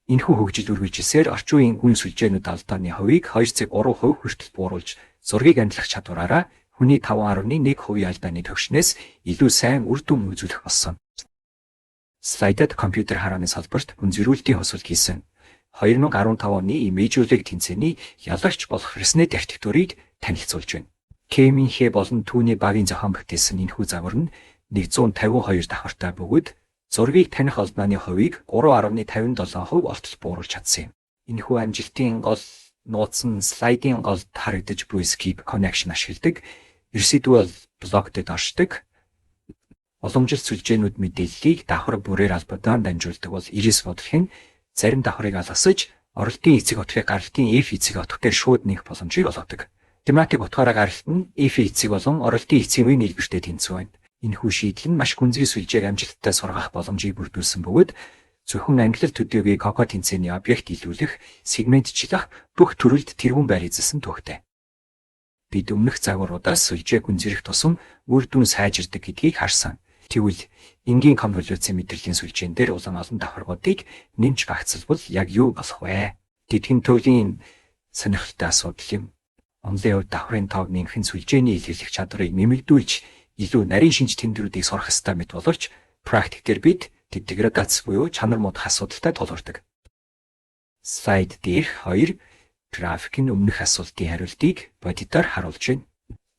Энэхүү хөгжил үргэлжилсээр орчин үеийн гүн сүлжээнүүд алдааны хувийг 2.3% хүртэл бууруулж зургийг амжилах чадвараараа хүний 5.1% алдааны төвшнээс илүү сайн үр дүн үзүүлэх болсон. Слайдад компьютер харааны салбарт хүн зөрүүлтийн хосол хийсэн 2015 оны имижүүлэг тэнцээний ялагч болох ResNet архитектурыг танилцуулж байна. Кэминхэ болон түүний багийн зохион бүтээсэн энэхүү загвар нь 152 давхартай бөгөөд зургийг таних алдааны хувийг 3.57% олтол бууруулж чадсан юм. Энэхүү амжилтын гол нууц нь слайдын голд харагдаж буй skip connection ашигладаг. Residual blocked оршдог. Уламжлалт сүлжээнүүд мэдээллийг давхар бүрээр албадаар дамжуулдаг бол iris бодлох нь зарим давхарыг алгасаж оролтын эцэг утгыг гаралтын F эцэг утгаар шууд нээх боломжийг олгодог. Тематик утгаараа гаралт нь F эцэг болон оролтын эцгийн үе нийлбэртэй тэнцүү байна. Энэхүү шийдэл нь маш гүнзгий сүлжээг амжилттай сургах боломжийг бүрдүүлсэн бөгөөд зөвхөн ангилал төдийгүй Coco тэнцээний объект илүүлэх, сегментчлах бүх төрөлд тэргүүн байр эзэлсэн түүхтэй. Бид өмнөх загваруудаас сүлжээг гүнзгийх тусам үр дүн сайжирдаг гэдгийг харсан. Тэгвэл энгийн конволюцийн мэдрэлийн сүлжээн дээр улам олон давхаргуудыг нэмж багцлбал яг юу болох вэ? Тэдгэн төвлийн сонирхолтой асуудал юм. Онлын хувьд давхрын тоог нэмэх нь сүлжээний илэрлэх чадварыг нэмэгдүүлж илүү нарийн шинж тэмдгэрүүдийг сурах ёстой мэт боловч практикээр бид деградац буюу чанар муудах асуудалтай тулгардаг. Слайд дээр 2 график нь өмнөх асуултын хариултыг бодитоор харуулж байна.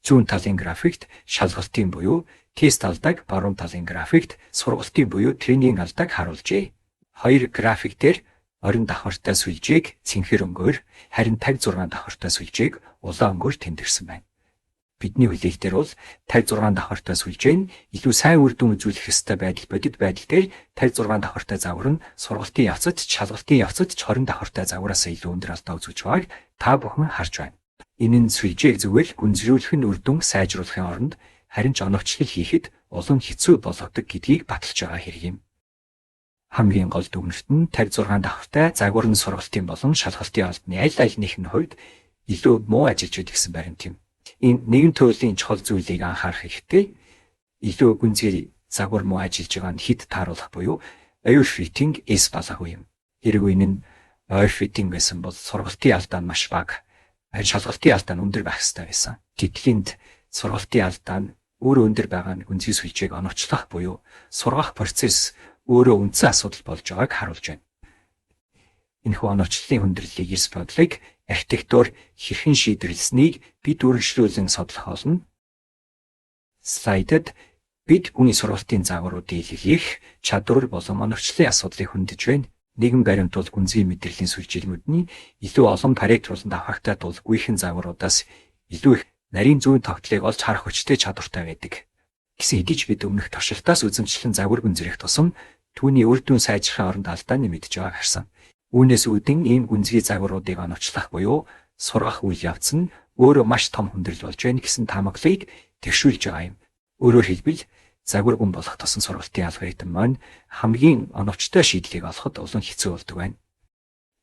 Зүүн талын графикт шалгалтын буюу тест алдааг, баруун талын графикт сургалтын буюу тренинг алдааг харуулжээ. Хоёр график дээр орон давхартай сүлжээг цэнхэр өнгөөр, харин таг 6 давхартай сүлжээг улаан өнгөөр тэмдгэрсэн байна. Бидний хүлээлтээр бол таг 6 давхартай сүлжээ нь илүү сайн үр дүн үзүүлэх ёстой байдал бодит байдал дээр таг 6 давхартай загвар нь сургалтын явцад, шалгалтын явцад 20 давхартай загвараас илүү өндөр алдаа үзүүлж байгааг та бүхэн харж байна. Энэ нь сүлжээг зүгээр гүнзгийрүүлэх нь үр дүн сайжруулахын оронд харин ч оновчлол хийхэд улам хэцүү болгодог гэдгийг баталж байгаа хэрэг юм. Хамгийн гол дүгнэлт нь таг 6 давхартай загвар нь сургалтын болон шалгалтын албаны аль альнийх нь хувьд илүү муу ажиллаж байдаг гэсэн баримт юм. Энэ нэгэн төрлийн чухал зүйлийг анхаарах хэрэгтэй. Илүү гүнзгий загвар муу ажиллаж байгаа нь хэд тааруулах буюу overfitting S балаагүй юм. Хэрэг энэ нь overfitting байсан бол сургалтын алдаа нь маш бага, харин шалгалтын алдаа нь өндөр байх ёстой байсан. Тэтгэнд сургалтын алдаа нь өөрөө өндөр байгаа нь гүнзгий сүлжээг оновчлох буюу сургах процесс өөрөө үндсэн асуудал болж байгааг харуулж байна. Энэхүү оновчлолын хүндрэлийг эрс бодлыг архитектур хэрхэн шийдвэрлэснийг бид үргэлжлүүлэн судлах болно. Слайдад бид хүний сургалтын загваруудыг илэрхийлэх чадвар болон оновчлолын асуудлыг хөндөж байна. Нэгэн баримтуул гүнзгий мэдрэлийн сүлжээлүүд нь илүү олон параметрууданд авахтай тул гүйхэн загваруудаас илүү их нарийн зүйн тогтлыг олж харах хүчтэй чадвартай байдаг. Гэсэн хэдий ч бид өмнөх туршилтаас үзэмжлэн загвар гүнзрэх тусам түүний үр дүн сайжрахын оронд алдаа нэмэгдэж байгааг харсан. Үүнээс үүдэн ийм гүнзгий загваруудыг оновчлох буюу сургах үйл явц нь өөрөө маш том хүндрэл болж байна гэсэн таамаглалыг тэгшүүлж байгаа юм. Өөрөөр хэлбэл загвар гүн болох тосон сургалтын алгоритм маань хамгийн оновчтой шийдлийг олоход улам хэцүү болдог байна.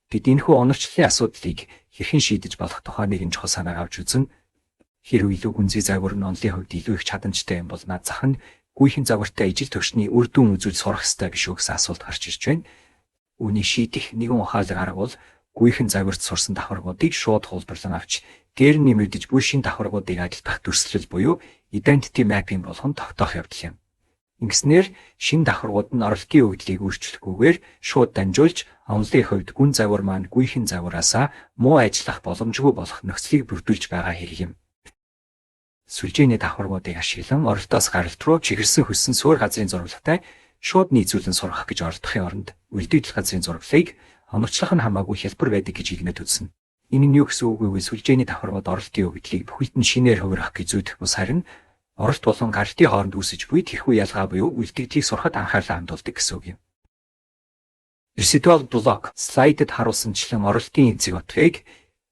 Бид энэхүү оновчлолын асуудлыг хэрхэн шийдэж болох тухай нэгэн чухал санааг авч үзэн хэрвээ илүү гүнзгий загвар нь онлын хувьд илүү их чадамжтай юм бол наад зах нь гүйхэн загвартай ижил төвчний үр дүн үзүүл сурах ёстой биш үү гэсэн асуулт гарч ирж байна. Үүнийг шийдэх нэгэн ухаалаг арга бол гүйхэн загварт сурсан давхаргуудыг шууд хуулбарлан авч дээр нь нэмэгдэж буй шин давхаргуудыг ажилтгах дүрслэл буюу identity mapping болгон тогтоох явдал юм. Ингэснээр шин давхаргууд нь оролтын өгдлийг өөрчлөхгүйгээр шууд дамжуулж онлын хувьд гүн загвар маань гүйхэн загвараасаа муу ажиллах боломжгүй болох нөхцөлийг бүрдүүлж байгаа хэрэг юм. Сүлжээний давхаргуудыг ашиглан оролтоос гаралт руу чигэрсэн хөссөн суурь газрын зурагтай шууд нийцүүлэн сургах гэж оролдохын оронд үлдэгдэл газрын зураглалыг оновчлох нь хамаагүй хялбар байдаг гэж игнэт үзсэн. Энэ нь юу гэсэн үг вэ? Сүлжээний давхаргууд оролтын өгдлийг бүхэлд нь шинээр хувирах гэж зүйдэх бус харин оролт болон гартын хооронд үүсэж буй тэрхүү ялгаа буюу үлдэгдлийг сурахад анхаарлаа хандуулдаг гэсэн үг юм. Residual block слайдд харуулсанчлан оролтын эцэг утгыг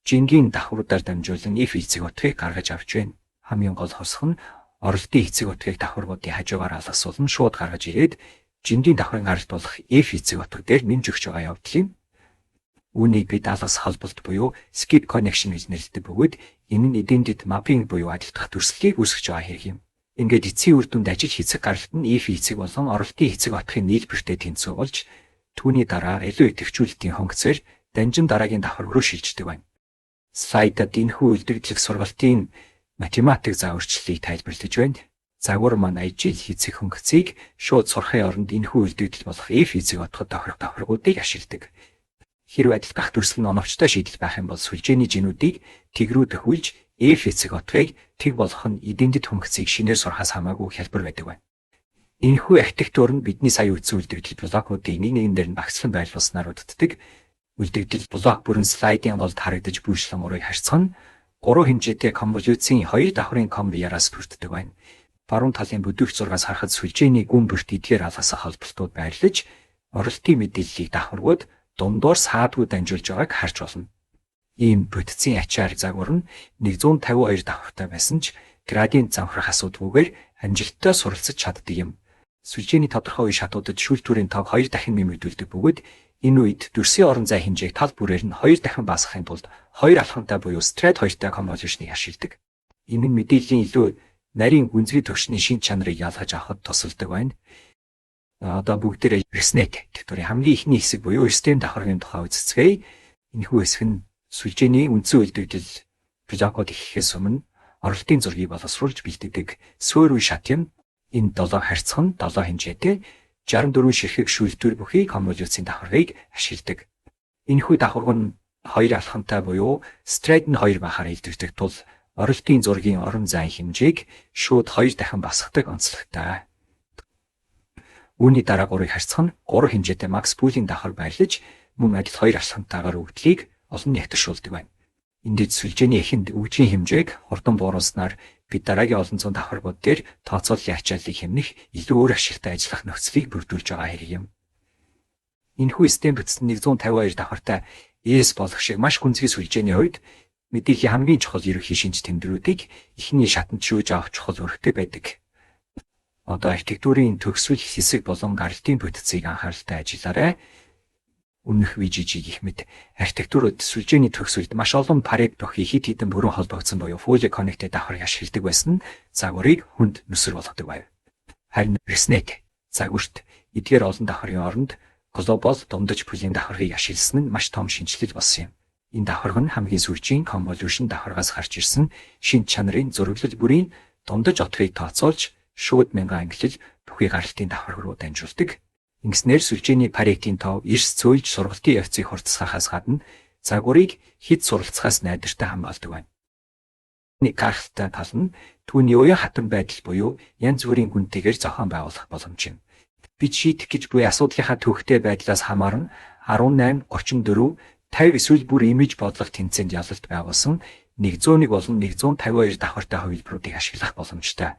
жингийн давхруудаар дамжуулан if эцэг утгыг гаргаж авч байна. Хамгийн гол хосх нь оролтын эцэг утгыг давхаргуудын хажуугаар алгасуулан шууд гаргаж ирээд жингийн давхрын гаралт болох if эцэг утга дээр нэмж өгч байгаа явдал юм. Үүнийг бид алгас холболт буюу skip connection гэж нэрлэдэг бөгөөд энэ нь identity mapping буюу ажилтгах дүрслэлийг үүсгэж байгаа хэрэг юм. Ингээд эцсийн үр дүнд ажил хийцэг гаралт нь if эцэг болон оролтын эцэг утгын нийлбэртэй тэнцүү болж түүний дараа илүү идэвхжүүлэлтийн хөнгөцөөр данжин дараагийн давхар руу шилждэг байна. Слайдад энэхүү үлдэгдлэх сургалтын математик зааварчлалыг тайлбарлаж байна. Загвар маань ажил хийцэг хөнгөцийг шууд сурахын оронд энэхүү үлдэгдэл болох if эцэг утгад тохирох давхаргуудыг ашигладаг. Хэрвээ ажилтгах дүрслэл нь оновчтой шийдэл байх юм бол сүлжээний жинүүдийг тэг рүү төхүүлж if эцэг утгыг тэг болгох нь identity хөнгөцийг шинээр сурахаас хамаагүй хялбар байдаг байна. Энэхүү архитектур нь бидний сая үзсэн үлдэгдэл блокуудыг нэг нэгэн дээр нь багцлан байлуулснаар удирддаг. Үлдэгдэл блок бүрэн слайдын болд харагдаж буйшлан урыг харьцах нь 3 хэмжээтэй конволюцийн 2 давхрын комбияраас бүрддэг байна. Баруун талын бүдүүгч зургаас харахад сүлжээний гүн бүрт эдгээр алгасаа холболтууд байрлаж оролтын мэдээллийг давхаргууд дундуур саадгүй дамжуулж байгааг харж болно. Ийм бүтцийн ачаар загвар нь 152 давхартай байсан ч градиент замхрах асуудалгүйгээр амжилттай суралцж чаддаг юм. Сүлжээний тодорхой үе шатуудад шүүлтүүрийн тав 2 дахин нэмэгдүүлдэг бөгөөд энэ үед дүрсийн орон зай хэмжээг тал бүрээр нь 2 дахин багасгахын тулд 2 алхамтай буюу straight 2-тай convolution-ыг ашигладаг. Энэ нь мэдээллийн илүү нарийн гүнзгий төвчний шин чанарыг ялгаж авахд тусалдаг байна. Одоо бүгдээрээ ResNet тэтгэврийн хамгийн ихний хэсэг буюу систем давхаргын тухай үзцгээе. Энэхүү хэсэг нь сүлжээний үндсэн үлдэгдэл блокууд ихээс өмнө оролтын зургийг боловсруулж бэлддэг суурь үе шат юм. Энэ 7 харьцах нь 7 хэмжээтэй 64 ширхэг шүүлтүүр бүхий конволюцийн давхаргыг ашигладаг. Энэхүү давхарг нь 2 алхамтай буюу straight нь 2 бахаар илэрдэг тул оролтын зургийн орон зай хэмжээг шууд 2 дахин басгадаг онцлогтой. Үүний дараа 3-ыг харьцах нь 3 хэмжээтэй max pooling давхар байрлаж мөн адил 2 алхамтайгаар өгдлийг олон нэгтэршүүлдэг байна. Эндээс сүлжээний эхэнд өгжийн хэмжээг хурдан бууруулснаар бид дараагийн олон зуун давхаргууд дээр тооцооллын ачааллыг хэмнэх илүү өөр ашигтай ажиллах нөхцөлийг бүрдүүлж байгаа хэрэг юм. Энэхүү систем бүтцэн 152 давхартай ES болох шиг маш гүнзгий сүлжээний хувьд мэдээллийн хамгийн чухал ерөнхий шинж тэмдгэрүүдийг эхний шатанд шүүж авах чухал үүрэгтэй байдаг. Одоо архитектурын төгсгөл хэсэг болон гартын бүтцийг анхааралтай ажиллаарай. Өмнөх VGG гэх мэт архитектурууд сүлжээний төгсгөлд маш олон параметр бүхий хит хитэн бүрэн холбогдсон буюу fully connected давхарыг ашигладаг байсан нь загварыг хүнд нүсэр болгодог байв. Харин ResNet загварт эдгээр олон давхарын оронд глобал дундаж пүлийн давхарыг ашигласан нь маш том шинжилэл болсон юм. Энэ давхарг нь хамгийн сүүлийн convolution давхаргаас гарч ирсэн шинэ чанарын зураглал бүрийн дундаж отгыг тооцоолж шууд мянган ангилал бүхий гаралтын давхарг руу дамжуулдаг. Ингэснээр сүлжээний паритийн тов эрс цөөлж сургалтын явцыг хурцсахаас гадна загварыг хэд суралцахаас найдвартай хамгаалдаг байна. Нэг гахалтай тал нь түүний уян хатан байдал буюу янз бүрийн гүнтэйгээр зохион байгуулах боломж юм. Бид шийдэх гэж буй асуудлынхаа төвхтэй байдлаас хамаарна 18, 34, 50 эсвэл бүр имиж бодлого тэнцээнд ялалт байгуулсан 101 болон 152 давхартай хувилбаруудыг ашиглах боломжтой.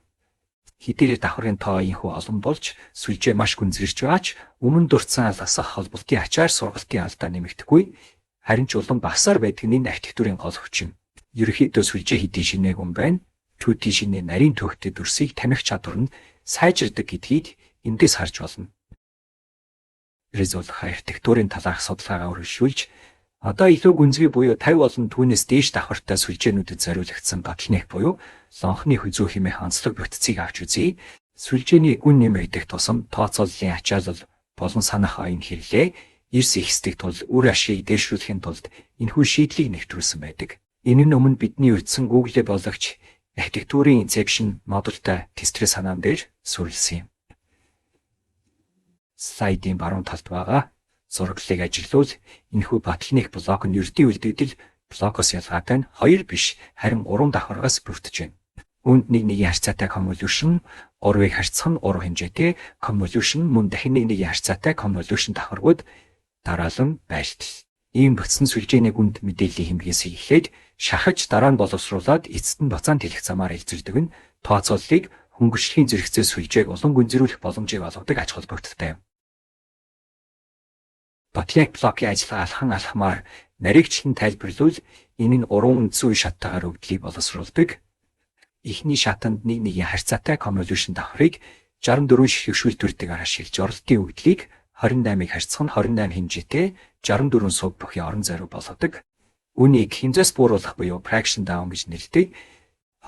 Хэдийгээр давхрын тоо инхүү олон болж сүлжээ маш гүнзгийрч байгаач өмнө дурдсан алгасах холболтын ачаар сургалтын алдаа нэмэгдэхгүй, харин ч улам багасаар байдаг нь архитектурын гол хүчин. Ерөнхийдөө сүлжээ хэдийн шинээг юм байна. Түүний шинэ нарийн төвхтэй дүрсийг таних чадвар нь сайжирдаг гэдгийг эндээс харж болно. Резолх архитектурын талаарх судалгаагаа үргэлжлүүлж, одоо илүү гүнзгий буюу 50 болон түүнээс дээш давхартай сүлжээнүүдэд зориулагдсан ботлнек буюу лонхны хүзүү хэмээх онцлог бүтцийг авч үзье. Сүлжээний гүн нэмэгдэх тусам тооцооллын ачаалал болон санах оюун хэрлээ эрс ихсдэг тул үр ашгийг дээшрүүлэхийн тулд энэхүү шийдлийг нэвтрүүлсэн байдаг. Энэ нь өмнө бидний үздсэн Google-д болгогч архитектурын Inception модультай тестрийн санаан дээр суурилсан юм. Слайдын баруун талд байгаа зураглалыг ажиглуул энэхүү ботлнек блок нь ердийн үлдэгдэл блокоос ялгаатай нь 2 биш харин 3 давхаргаас бүрдэж байна. Үүнд нэг харьцаатай convolution, 3-ыг харьцах нь 3 хэмжээтэй convolution, мөн дахин нэг харьцаатай convolution давхаргууд дараалан байлтал. Ийм бүтсэн сүлжээний гүнд мэдээллийн хэмжээс эхлээд шахаж дараа нь боловсруулад эцэст нь буцаан тэлэх замаар илзүүлдэг нь тооцооллыг хөнгөшлөхийн зэрэгцээ сүлжээг улам гүнзгийрүүлэх боломжийг олгодог ач холбогдолтой юм. Ботлнек блокийн ажиллагаа алхан алхмаар нарийгчлан тайлбарлавал энэ нь 3 үндсэн үе шаттайгаар өгдлийг боловсруулдаг. Эхний шатанд нэг харьцаатай convolution давхрыг 64 ширхэг шүүлтүртэйгээр ашиглаж оролтын өгдлийг 28-ыг харьцах нь 28 хэмжээтэй 64 сувг бүхий орон зайруу болгодог. Үүнийг хэмжээс бууруулах буюу fraction down гэж нэрлэдэг.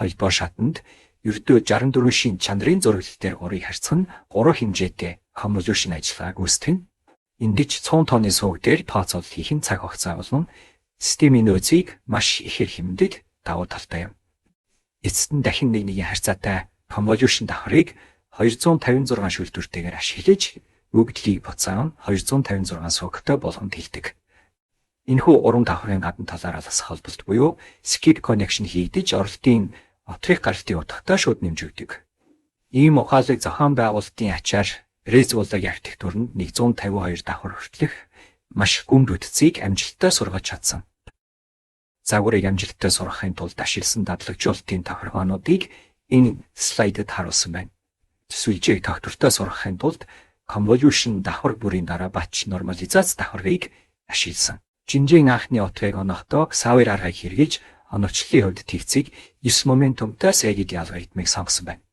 Холбоо шатанд ердөө 64 шин чанарын зураглал дээр 3-ыг харьцах нь 3 хэмжээтэй convolution ажиллагааг үүсгэнэ. Эндэж 100 тонны сувг дээр тооцоолол хийх нь цаг хугацаа болон системийн нөөцийг маш ихээр хэмнэдэг давуу талтай юм. Эцэст нь дахин нэг харьцаатай convolution давхрыг 256 шүүлтүртэйгээр ашиглаж өгдлийг буцаан 256 сувгтай болгонд хэлдэг. Энэхүү уран давхрын гадна талаар алгасах холболт буюу skip connection хийгдэж оролтын отрих гартын утгатай шууд нэмжигдэг. Ийм ухаалаг зохион байгуулалтын ачаар Резологийн архитектур нь 152 давхар хүртэлх маш гүн бүтцийг амжилттай сургаж чадсан. Загварыг амжилттай сургахын тулд ашигласан дадлагжуулалтын тохиргоонуудыг энэ слайдд харуулсан байна. Сүлжээг тогтвортой сургахын тулд convolution давхар бүрийн дараа батч нормализац давхарыг ашигласан. Жинжийн анхны утгыг онохдоо Xavier аргыг хэрэглэж оновчлолын хувьд тэгцийг 9 моментумтай сэгэд ялгагдмыг сонгосон байна.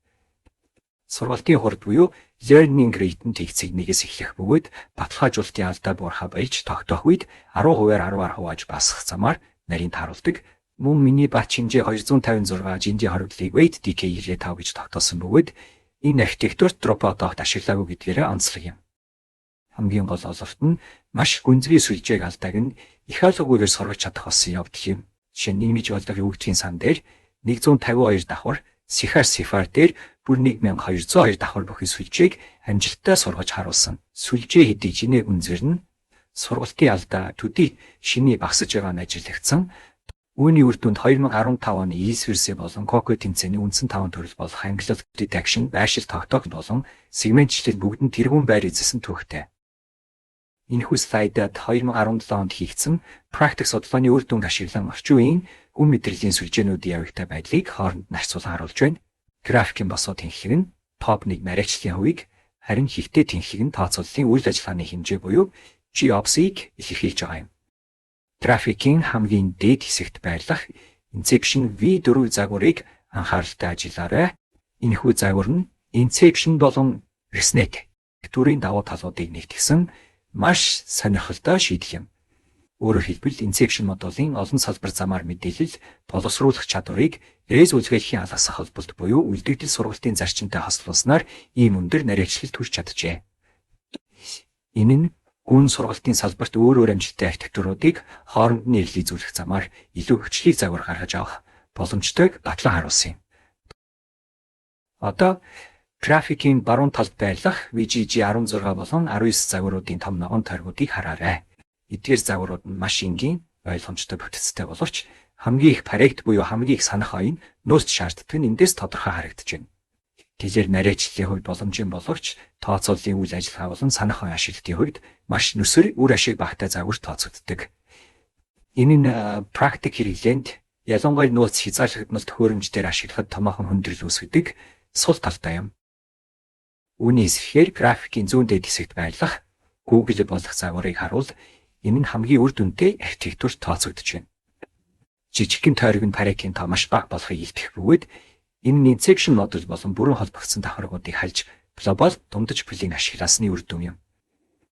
Сургалтын хурд буюу learning rate-ийн тэгцийг нэгээс эхлэх бөгөөд баталгаажуулалтын алдаа буурхай баяж тогтоох үед 10%-аар 10% хувааж басах замаар нарийн тааруулдаг. Мөн миний бат хэмжээ 256 жинжийн хоригдлыг weight decay 95 гэж тогтоосон бөгөөд энэ архитектурт dropout-д ашиглаагүй гэдгээрээ онцлог юм. Хамгийн гол ололт нь маш гүнзгий сүлжээг алдааг нь их алгагүйгээр сургаж чадах болсон явдал юм. Жишээ нь имиж бодлогын өгдгийн сан дээр 152 давхар сифар дээр бүр 1202 давхар бүхий сүлжээг амжилттай сургаж харуулсан. Сүлжээ хэдий жинээ гүнзгэр нь сургалтын алдаа төдий шиний багсаж байгаа нь ажиглагдсан. Үүний үр дүнд 2015 оны ESVS болон COCO тэмцээний үндсэн 5 төрөл болох angle detection, байршил тогтоох болон сегментчлэл бүгдэнд тэргүүн байр эзэлсэн түүхтэй. Энэхүү слайдад 2017 онд хийгдсэн практик судалгааны үр дүнг ашиглан орчин үеийн хүн мэдрэлийн сүлжээнүүдийн явагтай байдлыг хооронд нь харьцуулан харуулж байна. Графикийн босоо тэнхлэг нь топ 1 нарийгчлалын хувийг, харин хихтэй тэнхлэг нь тооцооллын үйл ажиллагааны хэмжээ буюу GOPS-ийг илэрхийлж байгаа юм. Графикийн хамгийн дээд хэсэгт байрлах Inception V4 загварыг анхааралтай ажиллаарай. Энэхүү загвар нь Inception болон ResNet архитектурын давуу талуудыг нэгтгэсэн маш сонирхолтой шийдэл юм. Өөрөөр хэлбэл Inception модулын олон салбар замаар мэдээлэл боловсруулах чадварыг Резологийн алгасах холболт буюу үлдэгдэл сургалтын зарчимтай хослуулснаар ийм өндөр нарийгчлалд хүрч чаджээ. Энэ нь гүн сургалтын салбарт өөр амжилттай архитектуруудыг хооронд нь ирэлцүүлэх замаар илүү хүчлийг загвар гаргаж авах боломжтойг батлан харуулсан юм. Одоо графикийн баруун талд байрлах VGG 16 болон 19 загваруудын том ногоон тойргуудыг хараарай. Эдгээр загварууд нь маш энгийн, ойлгомжтой бүтцтэй боловч хамгийн их парект буюу хамгийн их санах оюун нөөц шаарддаг нь эндээс тодорхой харагдаж байна. Тэзэр нарийчлалын хувьд боломжийн боловч тооцооллын үйл ажиллагаа болон санах хон ашиглалтын хувьд маш нүсэр үр ашиг багтай загвар тооцогддог. Энэ нь практик хэрэглээнд ялангуяа нууц хязгаарлагдмал төхөөрөмждөр ашиглахад томоохон хүндрэл үүсгэдэг сул талтай юм. Үүний эсрэгээр графикийн зүүн дээд хэсэгт байлгах Google болох загварыг харуул энэ нь хамгийн үр дүнтэй архитектурт тооцогдож байна. Жижигхэн тойрог нь Pareto-ийн тоо маш бага болохыг илтгэх бөгөөд энэ нь inception модуль болон бүрэн холбогдсон давхаргуудыг хальж глобал дундаж бүлийн ашигласны үр дүн юм.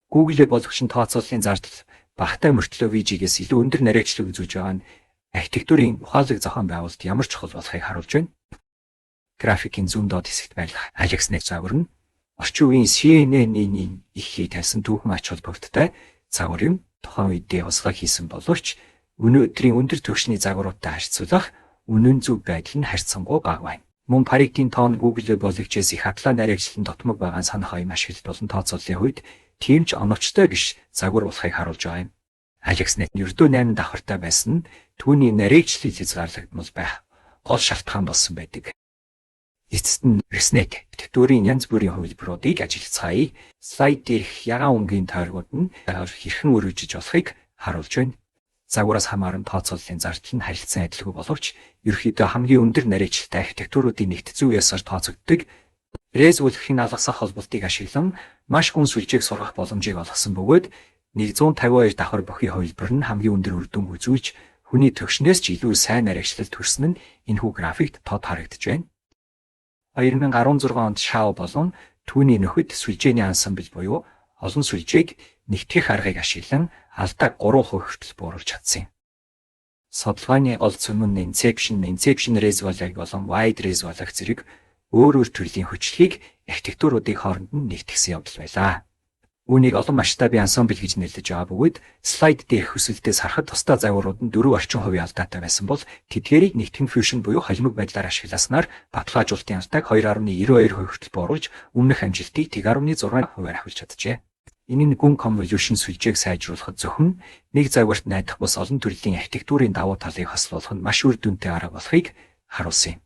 Google болгочин тооцооллын зардал багатай мөртлөө VG-гээс илүү өндөр нарийчлал үзүүлж байгаа нь архитектурын ухаалаг зохион байгуулалт ямар чухал болохыг харуулж байна. Графикийн зүүн доод хэсэгт байлгах AlexNet загвар нь орчин үеийн CNN-ийн их хий тавьсан түүхэн ач холбогдолтой загвар юм. Тухайн үедээ усгай хийсэн боловч өнөөдрийн өндөр түвшний загваруудтай харьцуулах үнэн зөв байдал нь харьцангуй бага байна. Мөн Pareto-ийн тоон Google болгожээс их хадлаа нарийчлалын дотмог байгаа санах оюун ашиглалт болон тооцооллын хувьд тийм ч оновчтой биш загвар болохыг харуулж байгаа юм. AlexNet ердөө 8 давхартай байсан нь түүний нарийчлалыг хязгаарлагдмал байх гол шалтгаан болсон байдаг. Эцэст нь ResNet архитектурын янз бүрийн хувилбаруудыг ажиглацгаая. Слайд дээрх ягаан өнгийн тойргууд нь хэрхэн өргөжж болохыг харуулж байна. Загвараас хамааран тооцооллын зардал нь харилцан адилгүй боловч ерөнхийдөө хамгийн өндөр нарийчлалтай архитектуруудын нэгтгэцүү ясаар тооцогддог. Rez үлдэхийн алгасах холболтыг ашиглан маш гүн сүлжээг сургах боломжийг олгосон бөгөөд 152 давхар бүхий хувилбар нь хамгийн өндөр үр дүн үзүүлж хүний төвшнөөс ч илүү сайн нарийчлал төрсөн нь энэхүү графикт тод харагдаж байна. 2016 онд Shao болон түүний нөхөд сүлжээний ансамбл буюу олон сүлжээг нэгтгэх аргыг ашиглан алдааг 3% хүртэл бууруулж чадсан юм. Судалгааны гол цөмөн Inception Rez болон Wide Rez болох зэрэг өөр төрлийн хүчлэгийг архитектуруудын хооронд нь нэгтгэсэн явдал байлаа. Үүнийг олон масштабын ансамбл гэж нэрлэж байгаа бөгөөд слайд дээрх хүсэлтээс харахад тусдаа загварууд нь 4% алдаатай байсан бол тэдгээрийг нэгтгэн фьюжн буюу холимог байдлаар ашигласнаар баталгаажуулалтын алдааг 2.92% хүртэл бууруулж өмнөх амжилтыг 1.6% авчилж чаджээ. Энэ нь гүн convolution сүлжээг сайжруулахад зөвхөн нэг загварт найдах бус олон төрлийн архитектурын давуу талыг хослуулах нь маш үр дүнтэй арга болохыг харуулсан юм.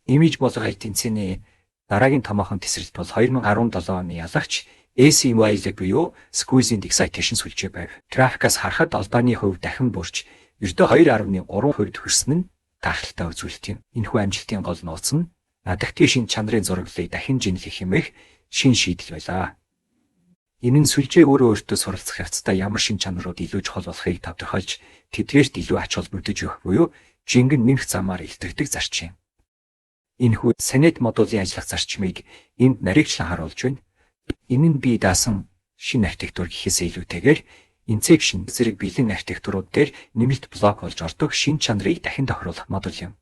Image болгох тэнцвэрийн дараагийн томоохон тесрэлт бол 2017 оны ялагч ACY буюу Squeezing Excitation сүлжээ байв. Графикаас харахад алдааны хувь дахин бүрж ердөө 2.3% хүрсэн нь гахалтай үзүүлэлт юм. Энэхүү амжилтын гол нууц нь надагтын шин чанарын зураглалыг дахин жинлэх хэмээх шин шийдэл байлаа. Энэ нь сүлжээ өөртөө суралцах явцдаа ямар шин чанарууд илүү чухал болохыг тодорхойлж тэдгээрт илүү ач холбогдож өгөх буюу жингэн нэмэх замаар илтгэдэг зарчим. Энэхүү Sonnet модулын ажиллах зарчмыг энд нарийчлан харуулж байна. Энэ нь бие даасан шинэ архитектур гэхээсээ илүүтэйгээр Inception зэрэг бэлэн архитектурууд дээр нэмэлт блок болж ордог шинэ чанарыг дахин тохируулах модуль юм.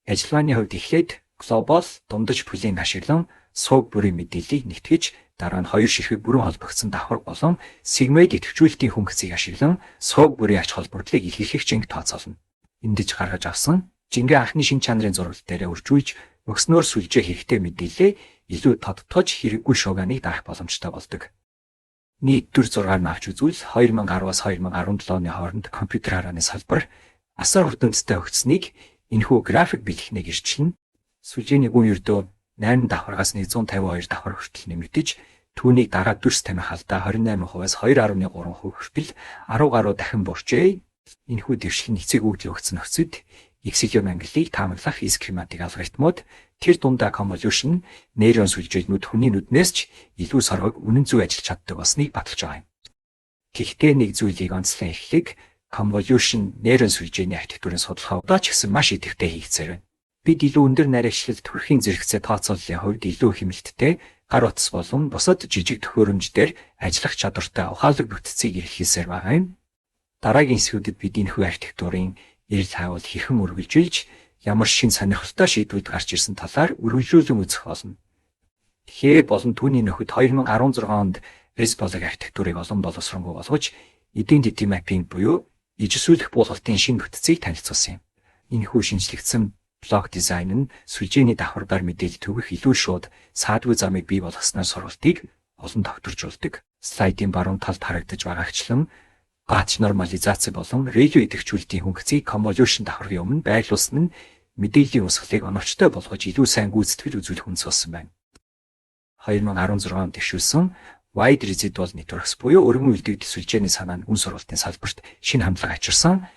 Ажиллагааны хувьд эхлээд глобал дундаж бүлийн ашиглан сууг бүрийн мэдээллийг нэгтгэж дараа нь хоёр ширхэг бүрэн холбогдсон давхар болон сегмент идэвхжүүлэлтийн хүнхцийг ашиглан сууг бүрийн ач холбогдлыг илэрхийлэх жинг тооцоолно. Эндэж гаргаж авсан жингээ анхны шинэ чанарын зураглал дээр үржүүлж өгснөөр сүлжээ хэрэгтэй мэдээлэл илүү тодтогч хэрэггүй шууганыг дарах боломжтой болдог. Нийт төр 6-аар нь авч үзвэл 2010-аас 2017 оны хооронд компьютер харааны салбар асар хурдтай өгцсөнийг энэхүү график бэлтгэнэ гэрчлэн сүлжээний гүн ердөө 8 давхаргаас 152 давхар хүртэл нэмэгдэж түүнийг дараа дүрс тамхи алдаа 28%-аас 2.3% хүртэл 10 гаруй дахин буурчээ. Энэхүү дэвшил нь эцэг үүдэл өгсөн нөхцөд Exilium ангиллыг таамаглах schematic алгоритмууд тэр дундаа convolution нейрон сүлжээнүүд хүний нүднээс ч илүү соргог үнэн зөв ажиллаж чаддаг болсныг баталж байгаа юм. Гэхдээ нэг зүйлийг онцлон эхлэх convolution нейрон сүлжээний архитектурын судалгаа удаа ч гэсэн маш идэвхтэй хийгцээр байна. Бид илүү өндөр нарийчлалт төрхийн зэрэгцээ тооцооллын хувьд илүү хэмнэлттэй гар утас болон бусад жижиг төхөөрөмждөр ажиллах чадвартай ухаалаг бүтцийг эрхэлсээр байгаа юм. Дараагийн хэсгүүдэд бид энэхүү архитектурын эрэл хаавал хэрхэн үргэлжилж ямар шин сонирхолтой шийдвэрүүд гарч ирсэн талаар үргэлжлүүлэн үзэх болно. Тэгэхээр болон түүний нөхөд 2016 онд Resbolog архитектурыг олон боловсронгуй болгож identity mapping буюу ижисүүлэх буулгалтын шинэ бүтцийг танилцуулсан юм. Энэхүү шинжлэгдсэн блок дизайн нь сүлжээний давхаргаар мэдээлэл түгэх илүү шууд саадгүй замыг бий болгосноор сургалтыг олон тогтворжуулдаг. Слайдын баруун талд харагдаж байгаагчлан гач нормализац болон радио идэвхжүүлэлтийн хүнхцийг convolution давхаргын өмнө байрлуулсан нь мэдээллийн усгалыг оновчтой болгож илүү сайн гүйцэтгэл үзүүлэх үндэс болсон байна. 2016 онд тэгшүүлсэн Wide Residual Networks буюу өргөн үлдэгдэх сүлжээний санаа нь үн сургалтын салбарт шинэ хандлага авчирсан.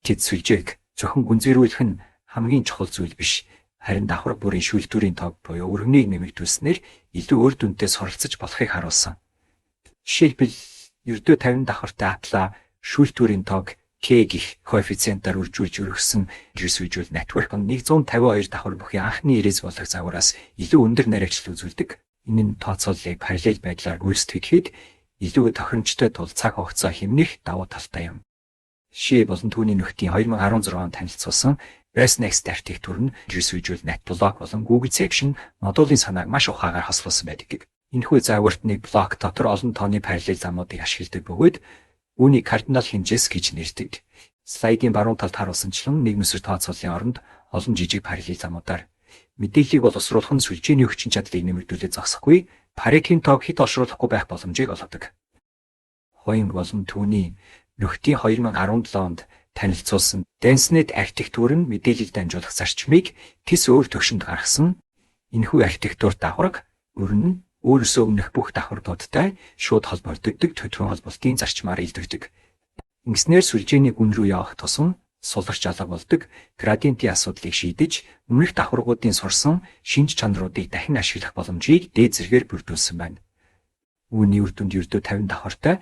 Тэд сүлжээг зөвхөн гүнзгийрүүлэх нь хамгийн чухал зүйл биш. Харин давхар бүрийн шүүлтүүрийн тоог буюу өргөнийг нэмэгдүүлснээр илүү үр дүнтэй суралцж болохыг харуулсан. Жишээлбэл ердөө 50 давхартай атла шүүлтүүрийн тоог K гэх коэффициентаар үржүүлж өргөсөн Residual Network нь 152 давхар бүхий анхны ирээз болох загвараас илүү өндөр нарийвчилт үзүүлдэг. Энэ нь тооцооллыг параллел байдлаар гүйцэтгэхэд илүү тохиромжтой тул цаг хугацаа хэмнэх давуу талтай юм. Жишээ болон түүний нөхдийн 2016 онд танилцуулсан ResNext архитектур нь Residual Net блок болон Google Section модулын санааг маш ухаагаар хослуулсан байдаг. Энэхүү загварт нэг блок дотор олон тооны параллел замуудыг ашигладаг бөгөөд үүнийг кардинал хэмжээс гэж нэрдэг. Слайдын баруун талд харуулсанчлан нэг нүсэр тооцооллын оронд олон жижиг параллел замуудаар мэдээллийг боловсруулах нь сүлжээний хүчин чадлыг нэмэгдүүлээд зогсохгүй, Pareto-ийн тоог хэд олшруулахгүй байх боломжийг олгодог. Хоин болон түүний нөхдийн 2017 онд танилцуулсан DenseNet архитектур нь мэдээлэл дамжуулах зарчмыг тис өөр төвшөнд гаргасан. Энэхүү архитектур давхарг өрнө өөрөөсөө өмнөх бүх давхардуудтай шууд холбогддог төдрөн холболтын зарчмаар илэрдэг. Ингэснээр сүлжээний гүн рүү явах тусам суларч алга болдог градиентийн асуудлыг шийдэж өмнөх давхаргуудын сурсан шинж чанаруудыг дахин ашиглах боломжийг дээд зэргээр бүрдүүлсэн байна. Үүний үр дүнд ердөө 50 давхартай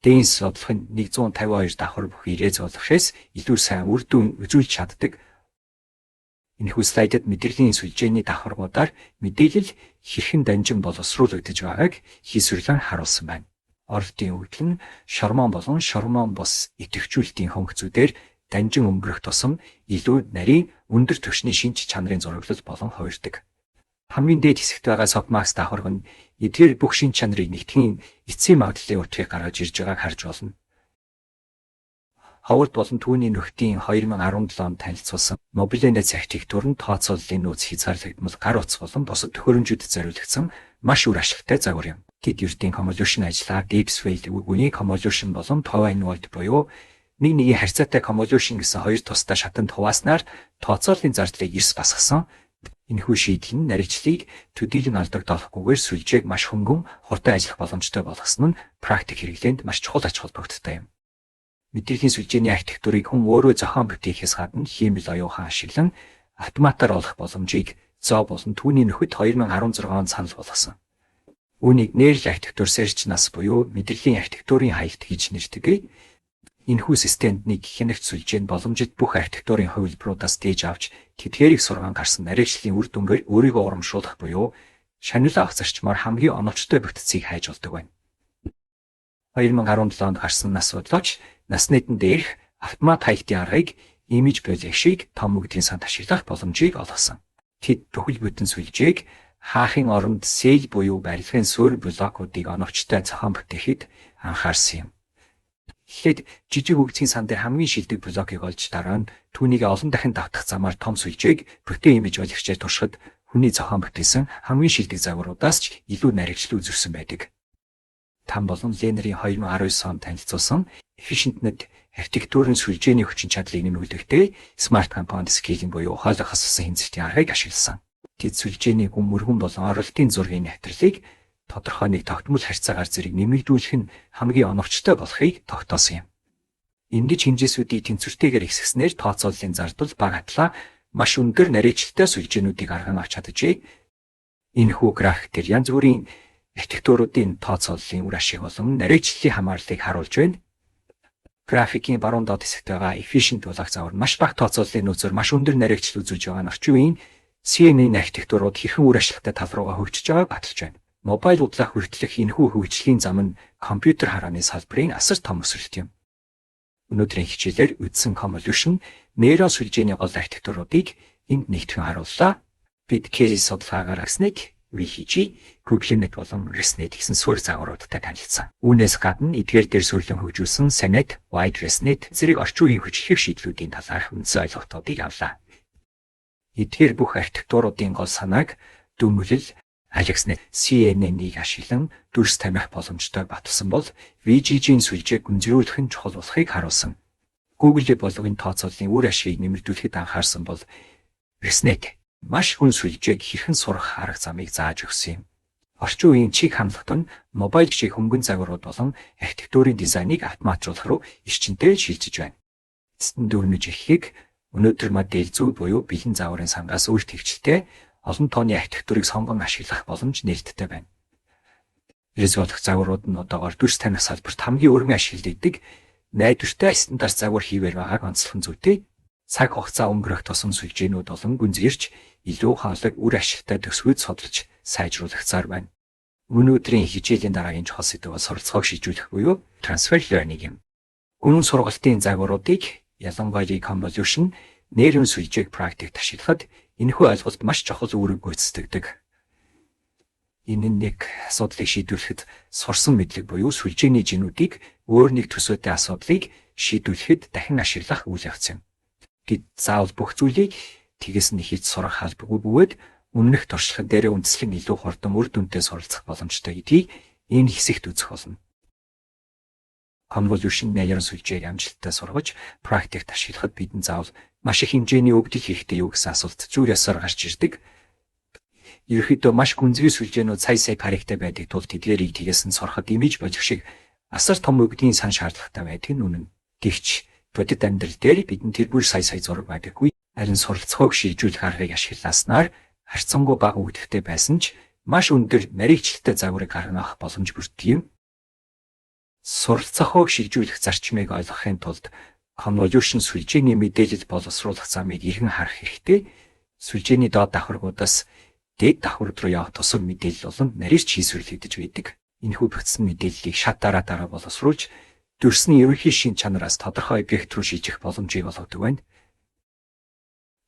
Денс бодлого нь 152 давхар бүхий ирээз болгохоос илүү сайн үр дүн үзүүлж чаддаг. Энэхүү слайдад мэдрэлийн сүлжээний давхаргуудаар мэдээлэл хэрхэн данжин боловсруулагдаж байгааг хийсвэрлэн харуулсан байна. Оролтын өгдөл нь шормон болон шормон бус идэвхжүүлэлтийн хөнгөцүүдээр данжин өнгөрөх тусам илүү нарийн өндөр түвшний шинж чанарын зураглал болон хувирдаг. Хамгийн дээд хэсэгт байгаа Softmax давхарг нь эдгээр бүх шинж чанарыг нэгтгэн эцсийн магадлалын утгыг гаргаж ирж байгааг харж болно. Howard болон түүний нөхдийн 2017 онд танилцуулсан MobileNet архитектур нь тооцооллын нөөц хязгаарлагдмал гар утас болон бусад төхөөрөмжүүдэд зориулагдсан маш үр ашигтай загвар юм. Тэд ердийн convolution ажиллагаа Deep Swale үгүйний convolution болон Tau involved буюу нэг харьцаатай convolution гэсэн хоёр тусдаа шатанд хувааснаар тооцооллын зардлыг эрс басгасан. Энэхүү шийдэл нь нарийвчлыг төдийлөн алдагдуулахгүйгээр сүлжээг маш хөнгөн хурдан ажиллах боломжтой болгосон нь практик хэрэглээнд маш чухал ач холбогдолтой юм. Мэдрэлийн сүлжээний архитектурыг хүн өөрөө зохион бүтээхээс гадна хиймэл оюухан ашиглан автоматар олох боломжийг Zоо болон түүний нөхөд 2016 онд санал болгосон. Үүнийг нээрлэл архитектур search нас буюу мэдрэлийн архитектурын хаялт гэж нэрдэг. Энэхүү системд нэг хянагч сүлжээ нь боломжит бүх архитектурын хувилбаруудаас дээж авч тэдгээрийг сургаан гарсан нарийвчлалын үр дүнгээр өөрийгөө урамшуулах буюу шаниулаа авах зарчмаар хамгийн оновчтой бүтцийг хайж болдог байна. 2017 онд гарсан нас бодлооч нас нийтэн дээрх автомат хаялтын аргыг имиж project-ийг том үгдийн санд ашиглах боломжийг олгосон. Тэд бүхэл бүтэн сүлжээг хаахын оронд сэл буюу барилгын суурь блокуудыг оновчтой зохион бүтээхэд анхаарсан юм. Тэгэхэд жижиг үгдийн сан дээр хамгийн шилдэг блокийг олж дараа нь түүнийг олон дахин давтах замаар том сүлжээг protein image болгочтой туршихад хүний зохион бүтээсэн хамгийн шилдэг загваруудаас ч илүү нарийвчл үзүүлсэн байдаг. Там болон Ленерийн 2019 онд танилцуулсан EfficientNet архитектурын сүлжээний хүчин чадлыг нэмэгдүүлэхдээ Smart Compound Scaling буюу хоолой хассан хэмжээний аргыг ашигласан. Тэд сүлжээний гүн мөргөн болон оролтын зургийн навтралыг тодорхой нэг тогтмол харьцаагаар зэрэг нэмэгдүүлэх нь хамгийн оновчтой болохыг тогтоосон юм. Ингэж хэмжээсүүдийг тэнцвэртэйгээр ихсгэснээр тооцооллын зардал бага атлаа маш өндөр нарийвчилтай сүлжээнүүдийг арган авч чаджээ. Энэхүү график дээр янз бүрийн архитектуруудын тооцооллын үр ашиг болон нарийвчлалын хамаарлыг харуулж байна. Графикийн баруун доод хэсэгт байгаа efficient блок загвар маш бага тооцооллын нөөцөөр маш өндөр нарийвчил үзүүлж байгаа нь орчин үеийн CNN архитектурууд хэрхэн үр ашигтай тал руугаа хөгжиж байгааг баталж байна. Мобайл удлах хүртэлх энэхүү хөгжлийн зам нь компьютер харааны салбарын асар том өсөлт юм. Өнөөдрийн хичээлээр үдсэн convolution нейро сүлжээний гол архитектуруудыг энд нэгтгэн харууллаа. Бид кейс судалгаагаар ResNet, VHG, GoogleNet болон ResNet гэсэн суурь загваруудтай танилцсан. Үүнээс гадна эдгээр дээр сүрлэн хөгжүүлсэн Sanet, Wide ResNet зэрэг орчин үеийн хүчлэх шийдлүүдийн талаарх үндсэн ойлголтуудыг авлаа. Эдгээр бүх архитектуруудын гол санааг дүнмөлөл AlexNet CNN-ийг ашиглан дүрс тамхи боломжтой баталсан бол VGG-ийн сүлжээг гүнзгийрүүлэх нь чухал болохыг харуулсан. Google блогын тооцооллын үр ашигыг нэмэгдүүлэхэд анхаарсан бол ResNet маш хүн сүлжээг хэрхэн сурах арга замыг зааж өгсөн юм. Орчин үеийн чиг хандлагт нь мобайл шиг хөнгөн загварууд болон архитектурын дизайныг автоматжуулах руу эрчимтэй шилжиж байна. Эцэст нь дөрнөж ихэхийг өнөөдөр модель зүй буюу бэлэн загварын сангаас үр тэгчлээ олон тооны архитектурыг сонгон ашиглах боломж нээлттэй байна. Ирээс болох загварууд нь одоогоор дүрс таних салбарт хамгийн өргөн ашиглагддаг найдвартай стандарт загвар хийвэр байгааг онцлох нь зүйтэй. Цаг хугацаа өнгөрөх тусам сүлжээнүүд болон гүнзгийрч илүү хаалга үр ашигтай төсвүүд судалж сайжруулагдсаар байна. Өнөөдрийн хичээлийн дараагийн чухал сэдэв бол суралцахыг шийдвэрлэх буюу transfer learning юм. Үнэн сургалтын загваруудыг ялангуяа convolution нэрийн сүлжээг практикт ашиглахад энэхүү ойлголт маш чухал үүрэг гүйцэтгэдэг. Энэ нь нэг асуудлыг шийдвэрлэхэд сурсан мэдлэг буюу сүлжээний жинүүдийг өөр нэг төсөөтэй асуудлыг шийдвэрлэхэд дахин ашиглах үйл явц юм. Гэд заавал бүх зүйлийг тгээс нь хийж сурах албагүй бөгөөд өмнөх туршлага дээр үндэслэн илүү хурдан үр дүнтэй суралцах боломжтой гэдгийг энэ хэсэгт үзэх болно. Convolution нэрийн сүлжээг амжилттай сургаж практикт ашиглахад бидэнд заавал маш их хэмжээний өгдөл хэрэгтэй юу гэсэн асуулт зүйр ёсоор гарч ирдэг. Ерөнхийдөө маш гүнзгий сүлжээнүүд сая паригтай байдаг тул тэдгээрийг тгээс нь сурахад имиж болох шиг асар том өгдгийн сан шаардлагатай байдаг нь үнэн. Гэвч бодит амьдрал дээр бидэнд тэр бүр сая зураг байдаггүй. Харин суралцахыг шийдвэрлэх аргыг ашигласнаар харьцангуй бага өгдөлтэй байсан ч маш өндөр мэрэгчлэлтэй загварыг гаргах боломж бүрддэг юм. Суралцахыг шийдвэрлэх зарчмыг ойлгохын тулд convolution сүлжээний мэдээлэл боловсруулах замыг эргэн харах хэрэгтэй. Сүлжээний доод давхаргуудаас дээд давхар руу явах тусам мэдээлэл болон нарийнч хийсвэрлэгдэж байдаг. Энэхүү бүтсэн мэдээллийг шат дараа боловсруулж дүрсний ерөнхий шин чанараас тодорхой объект руу шилжих боломжийг олгодог байна.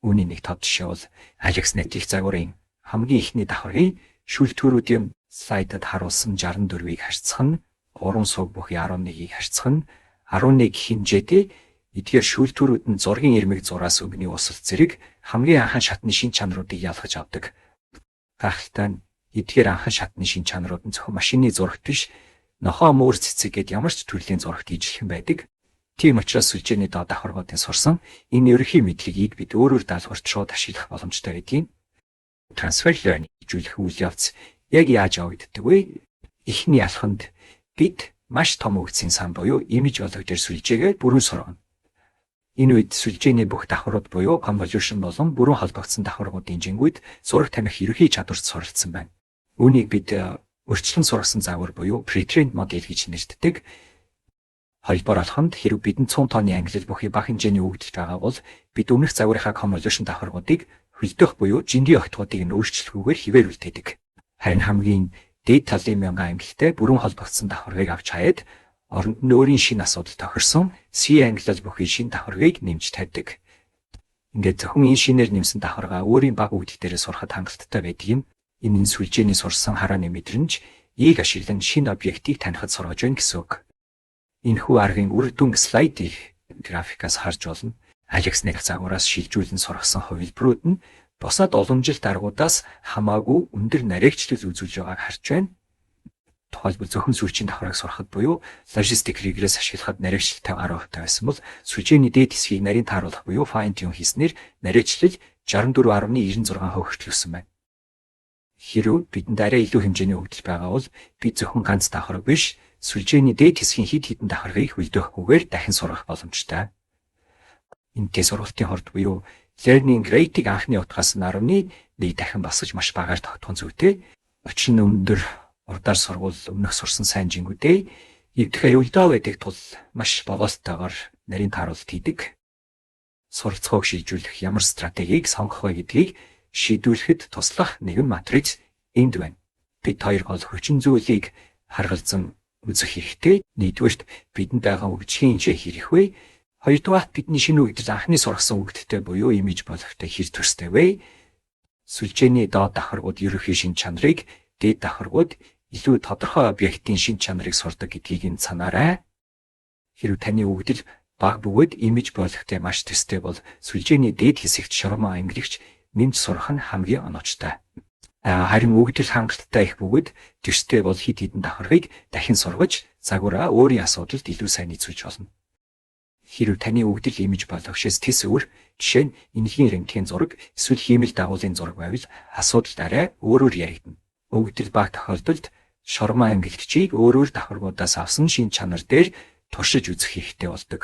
Үүний нэг тод жишээ бол AlexNet-ийн загварын хамгийн ихний давхаргын шүүлтгүүрүүдийн слайдад харуулсан 64-ийг харьцах нь 3 суг бүхий 11-ийг харьцах нь 11 хэмжээтэй эдгээр шүүлтгүүрүүд нь зургийн ирмэг зураас өгний усалт зэрэг хамгийн анхан шатны шин чанаруудыг ялгаж авдаг. Гайхалтай нь эдгээр анхан шатны шин чанарууд нь зөвхөн машины зурагт биш нохоо мөр цэцэг гэд ямар ч төрлийн зурагт ижилхэн байдаг. Тийм учраас сүлжээний доод давхаргуудын сурсан энэ ерөнхий мэдлэгийг бид өөрөөр даалгаварт шууд ашиглах боломжтой гэдгийг transfer learning хийжүүлэх үйл явц яг яаж явагддаг вэ? Эхний алхамд бид маш том өгцийн сан буюу имиж болгож дээр сүлжээгээ бүрэн сургана. Энэ үед сүлжээний бүх давхарууд буюу convolution болон бүрэн холбогдсон давхаргуудын жингүүд зураг тамхи ерөнхий чадварт суралцсан байна. Үүнийг бид өрчлөн сургасан загвар буюу pre-trained model гэж нэрддэг. Холбоор алхамд хэрэг бидэнд 100 тонны ангилал бүхий бага хэмжээний өгдөлт байгаа бол бид өмнөх загварынхаа convolution давхаргуудыг хөлдөх буюу жингийн огтгуудыг нь өөрчлөлгүйгээр хിവэр үлдээдэг. Харин хамгийн дээд талын 1000 ангилалтай бүрэн холбогдсон давхаргыг авч хаяад оронд нь өөрийн шинэ асуудал тохирсон C ангилал бүхий шинэ давхаргыг нэмж тавьдаг. Ингээд зөвхөн энэ шинээр нэмсэн давхаргаа өөрийн бага өгдөл дээрээ сурахад хангалттай байдаг юм. Энэ нь сүлжээний сурсан харааны мэдрэмж ийг ашиглан шинэ объектыг танихад сургаж байна гэсэн үг. Энэхүү аргын үр дүн слайдыг графикаас харж болно. AlexNet загвараас шилжүүлэн сургасан хувилбарууд нь бусад уламжилт аргуудаас хамаагүй өндөр нарийгчлал үзүүлж байгааг харж байна. Тухайлбал зөвхөн сүлжээний давхарыг сурахад буюу logistic regress ашиглахад нарийгчлал 50% байсан бол сүлжээний дээд хэсгийг нарийн тааруулах буюу fine tune хийснээр нарийгчлал 64.96% хүртэлсэн байна. Хэрвээ бидэнд арай илүү хэмжээний өгдөл байгаа бол бид зөвхөн ганц давхарг биш сүлжээний дээд хэсгийн хэд хэдэн давхаргыг хөлдөөхгүйгээр дахин сурах боломжтой. Энэтэй сургалтын хорд буюу learning rate-ийг анхны утгаас нь 10-ны 1 дахин басаж маш багаар тогтхон зүйтэй. Учир нь өндөр урдаар сургууль өмнөх сурсан сайн жингүүдээ эвдэх аюултай байдаг тул маш болоостойгоор нарийн тааруулалт хийдэг. Суралцахыг шийдвэрлэх ямар стратегийг сонгох вэ гэдгийг шийдвэрлэхэд туслах нэгэн матрикс энд байна. Бид хоёр гол хүчин зүйлийг харгалзан үзэх хэрэгтэй. Нэгдүгээрт бидэнд байгаа өгжхийн хэмжээ хэрэг вэ? Хоёрдугаарт бидний шинэ өгдөл анхны сургасан өгдөлтэй буюу имиж болгохтой хэр төстэй вэ? Сүлжээний доод давхаргууд ерөнхий шин чанарыг, дээд давхаргууд илүү тодорхой объектын шин чанарыг сурдаг гэдгийг нь санаарай. Хэрвээ таны өгдөл бага бөгөөд имиж болгохтой маш төстэй бол сүлжээний дээд хэсэгт шормоо ангирагч нэмж сурах нь хамгийн оновчтой. Харин өгдөл хангалттай их бөгөөд төстэй бол хид хідэн давхаргыг дахин сургаж загвараа өөрийн асуудалд илүү сайн нийцүүлж болно. Хэрв таны өгдөл имиж болгохшээс тис өөр, жишээ нь энэхийн рентген зураг, эсвэл хиймэл дагуулын зураг байвал асуудал арай өөрөөр яригдана. Өгдөл баг тохиолдолд шормоо ангилтчийг өөрөөр давхаргуудаас авсан шин чанар дээр туршиж үзэх хэрэгтэй болдог.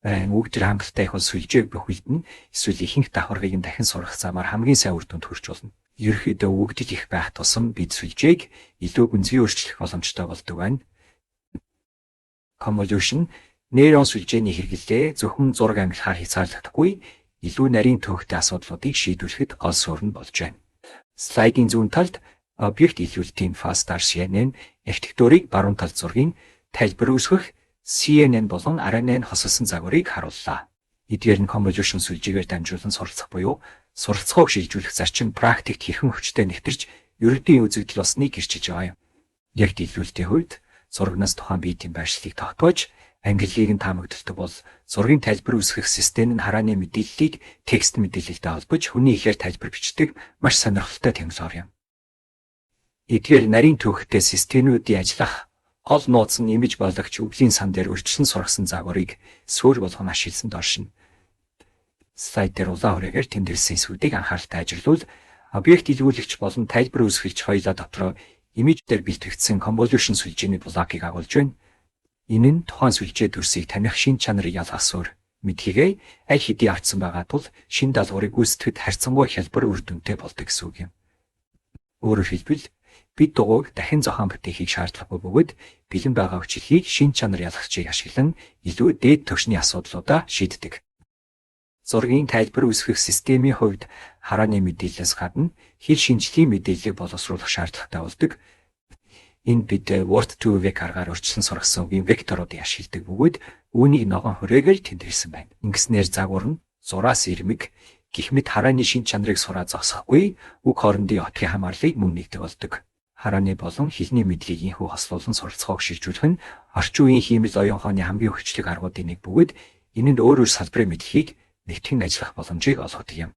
Өгдөл хангалттай их бол сүлжээг бөхөлдөн, эсвэл ихэнх давхаргыг нь дахин сурах замаар хамгийн сайн үр дүнд хүрч болно. Ерөнхийдөө өгдөл их байх тусам бид сүлжээг илүү гүнзгий өөрчлөх боломжтой болдог байна. Convolution нейрон сүлжээний хэрэглээ зөвхөн зураг ангилахаар хязгаарлагдахгүй, илүү нарийн төвхтэй асуудлуудыг шийдвэрлэхэд гол суурь болж байна. Слайдын зүүн талд объект илрүүлэлтийн FASTAR CNN архитектурыг баруун талд зургийн тайлбар үүсгэх CNN болон RNN хосолсон загварыг харууллаа. Эдгээр нь convolution сүлжээгээр дамжуулан суралцах буюу суралцахыг шилжүүлэх зарчим практикт хэрхэн хүчтэй нэвтэрч ерөнхий үзэгдэл болсныг гэрчилж байгаа юм. Яг илрүүлэлтийн хувьд зурагнаас тухайн биетийн байршлыг тогтоож ангиллыг нь таамагддаг бол зургийн тайлбар үүсгэх систем нь харааны мэдээллийг текст мэдээлэлтэй холбож хүний ихээр тайлбар бичдэг маш сонирхолтой технологи юм. Эдгээр нарийн төвхтэй системүүдийн ажиллах гол нууц нь имиж болгогч өвлийн сан дээр урьдчилан сургасан загварыг суурь болгон ашигласан доршин. Слайд дээр улаан хүрээгээр тэмдэглэсэн эсвүүдийг анхааралтай ажиглуул объект илрүүлэгч болон тайлбар үүсгэгч хоёулаа дотроо имиж дээр бэлтгэгдсэн convolution сүлжээний блокийг агуулж байна. Энэ нь тухайн сүлжээ төрсийг таних шин чанарыг ялгах суурь. Мэдхийгээ аль хэдийн автсан байгаа тул шин даалгаврыг гүйцэтгэхэд харьцангуй хялбар үр дүнтэй болдог гэсэн үг юм. Өөрөөр хэлбэл бид дугуйг дахин зохион бүтээхийг шаардлагагүй бөгөөд бэлэн байгаа хүчлийг шин чанар ялгагчийг ашиглан илүү дээд түвшний асуудлуудаа шийддэг. Зургийн тайлбар үүсгэх системийн хувьд харааны мэдээлэлээс гадна хэл шинжлэлийн мэдээллийг боловсруулах шаардлагатай болдог. Энэ бид Word2Vec аргаар урьдчилан сургасан үгийн векторуудыг ашигладаг бөгөөд үүнийг ногоон хүрээгээр тэмдэглэсэн байна. Ингэснээр загвар нь зураас ирмэг гэх мэт харааны шин чанарыг сураа зогсохгүй үг хоорондын отгийн хамаарлыг мөн нэгдэг болдог. Харааны болон хэлний мэдлэгийг инхүү хослуулан суралцахыг шилжүүлэх нь орчин үеийн хиймэл оюун ухааны хамгийн хүчлэг аргуудын нэг бөгөөд энэ нь өөр салбарын мэдлэгийг нэгтгэн ажиллах боломжийг олгодог юм.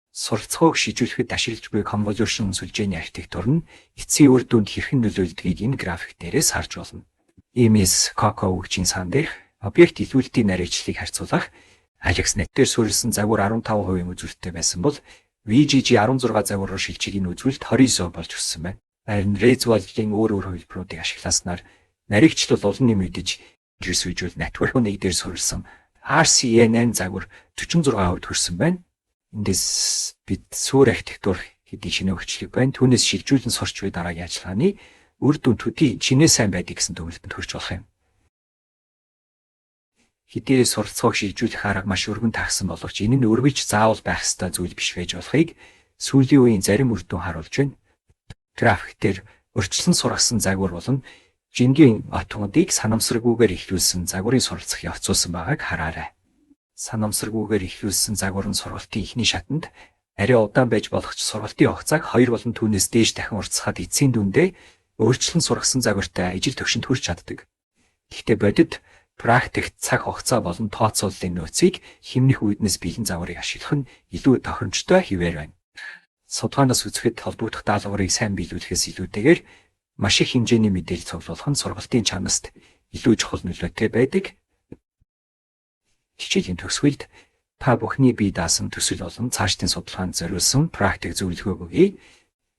Суралцахыг шийдвэрлэхэд ашиглаж буй convolution сүлжээний архитектур нь эцсийн үр дүнд хэрхэн нөлөөлдгийг энэ график дээрээс харж болно. MS Coco үгчийн сан дээрх объект илрүүлэлтийн нарийчлалыг харьцуулах AlexNet дээр суурилсан загвар 15% үзүүлэлттэй байсан бол VGG 16 загвараар шилжих энэ үзүүлэлт 29% болж өссөн байна. Харин Resolve-ийн өөр хувилбаруудыг ашигласнаар нарийчлал улам нэмэгдэж Resolve Network нэг дээр суурилсан RCNN загвар 46% хүрсэн байна. Эндээс бид суур архитектур хэдий шинэ хөгжлөг байна. Түүнээс шилжүүлэн сурч буй дараагийн ажиллагааны үр дүн төдий чинээ сайн байдаг гэсэн төгөлдөнд хүрч болох юм. Хэдий суралцахыг шилжүүлэх арга маш өргөн тагсан боловч энэ нь өргөж заавал байх ёстой зүйл биш байж болохыг сүүлийн үеийн зарим үр дүн харуулж байна. График дээр урьдчилан сургасан загвар болон жингийн отгонуудыг санамсаргүйгээр эхлүүлсэн загварын суралцах явцуулсан байгааг хараарай. Санамсаргүйгээр эхлүүлсэн загварын сургалтын эхний шатанд арай удаан байж болох ч сургалтын хугацааг 2 болон түүнээс дээш дахин уртасгаад эцсийн дүндээ өөрчлөн сургасан загвартай ижил төвшөнд хүрч чаддаг. Гэхдээ бодит практикт цаг хугацаа болон тооцооллын нөөцийг хэмнэх үүднээс бэлэн загварыг ашиглах нь илүү тохиромжтой хэвээр байна. Судалгаанаас үзэхэд холбогдох даалгаврыг сайн биелүүлэхээс илүүтэйгээр маш их хэмжээний мэдээлэл цуглуулах нь сургалтын чанаст илүү чухал нөлөөтэй байдаг. Хичээлийн төгсгөлд та бүхний бие даасан төсөл болон цаашдын судалгаанд зориулсан практик зөвлөгөө өгье.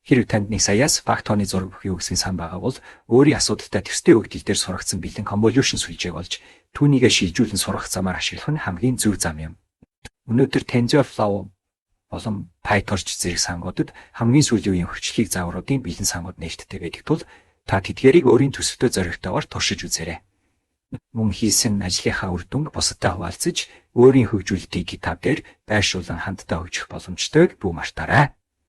Хэрэг танд нэг саяас факт тооны зураг бүхий өгсөн сан байгаа бол өөрийн асуудалтай төстэй өгдөл дээр сургагдсан бэлэн convolution сүлжээг олж түүнийгээ шилжүүлэн сурах замаар ашиглах нь хамгийн зөв зам юм. Өнөөдөр TensorFlow болон PyTorch зэрэг сангуудад хамгийн сүүлийн үеийн хөгжлийг загваруудын бэлэн сангууд нээлттэй байдаг тул та тэдгээрийг өөрийн төсөлтөд зоригтойгоор туршиж үзээрэй. Мөн хийсэн ажлынхаа үр дүнг бусадтай хуваалцаж өөрийн хөгжүүлэлтийг GitHub дээр байршуулан хамтдаа хөгжих боломжтойг бүү мартаарай.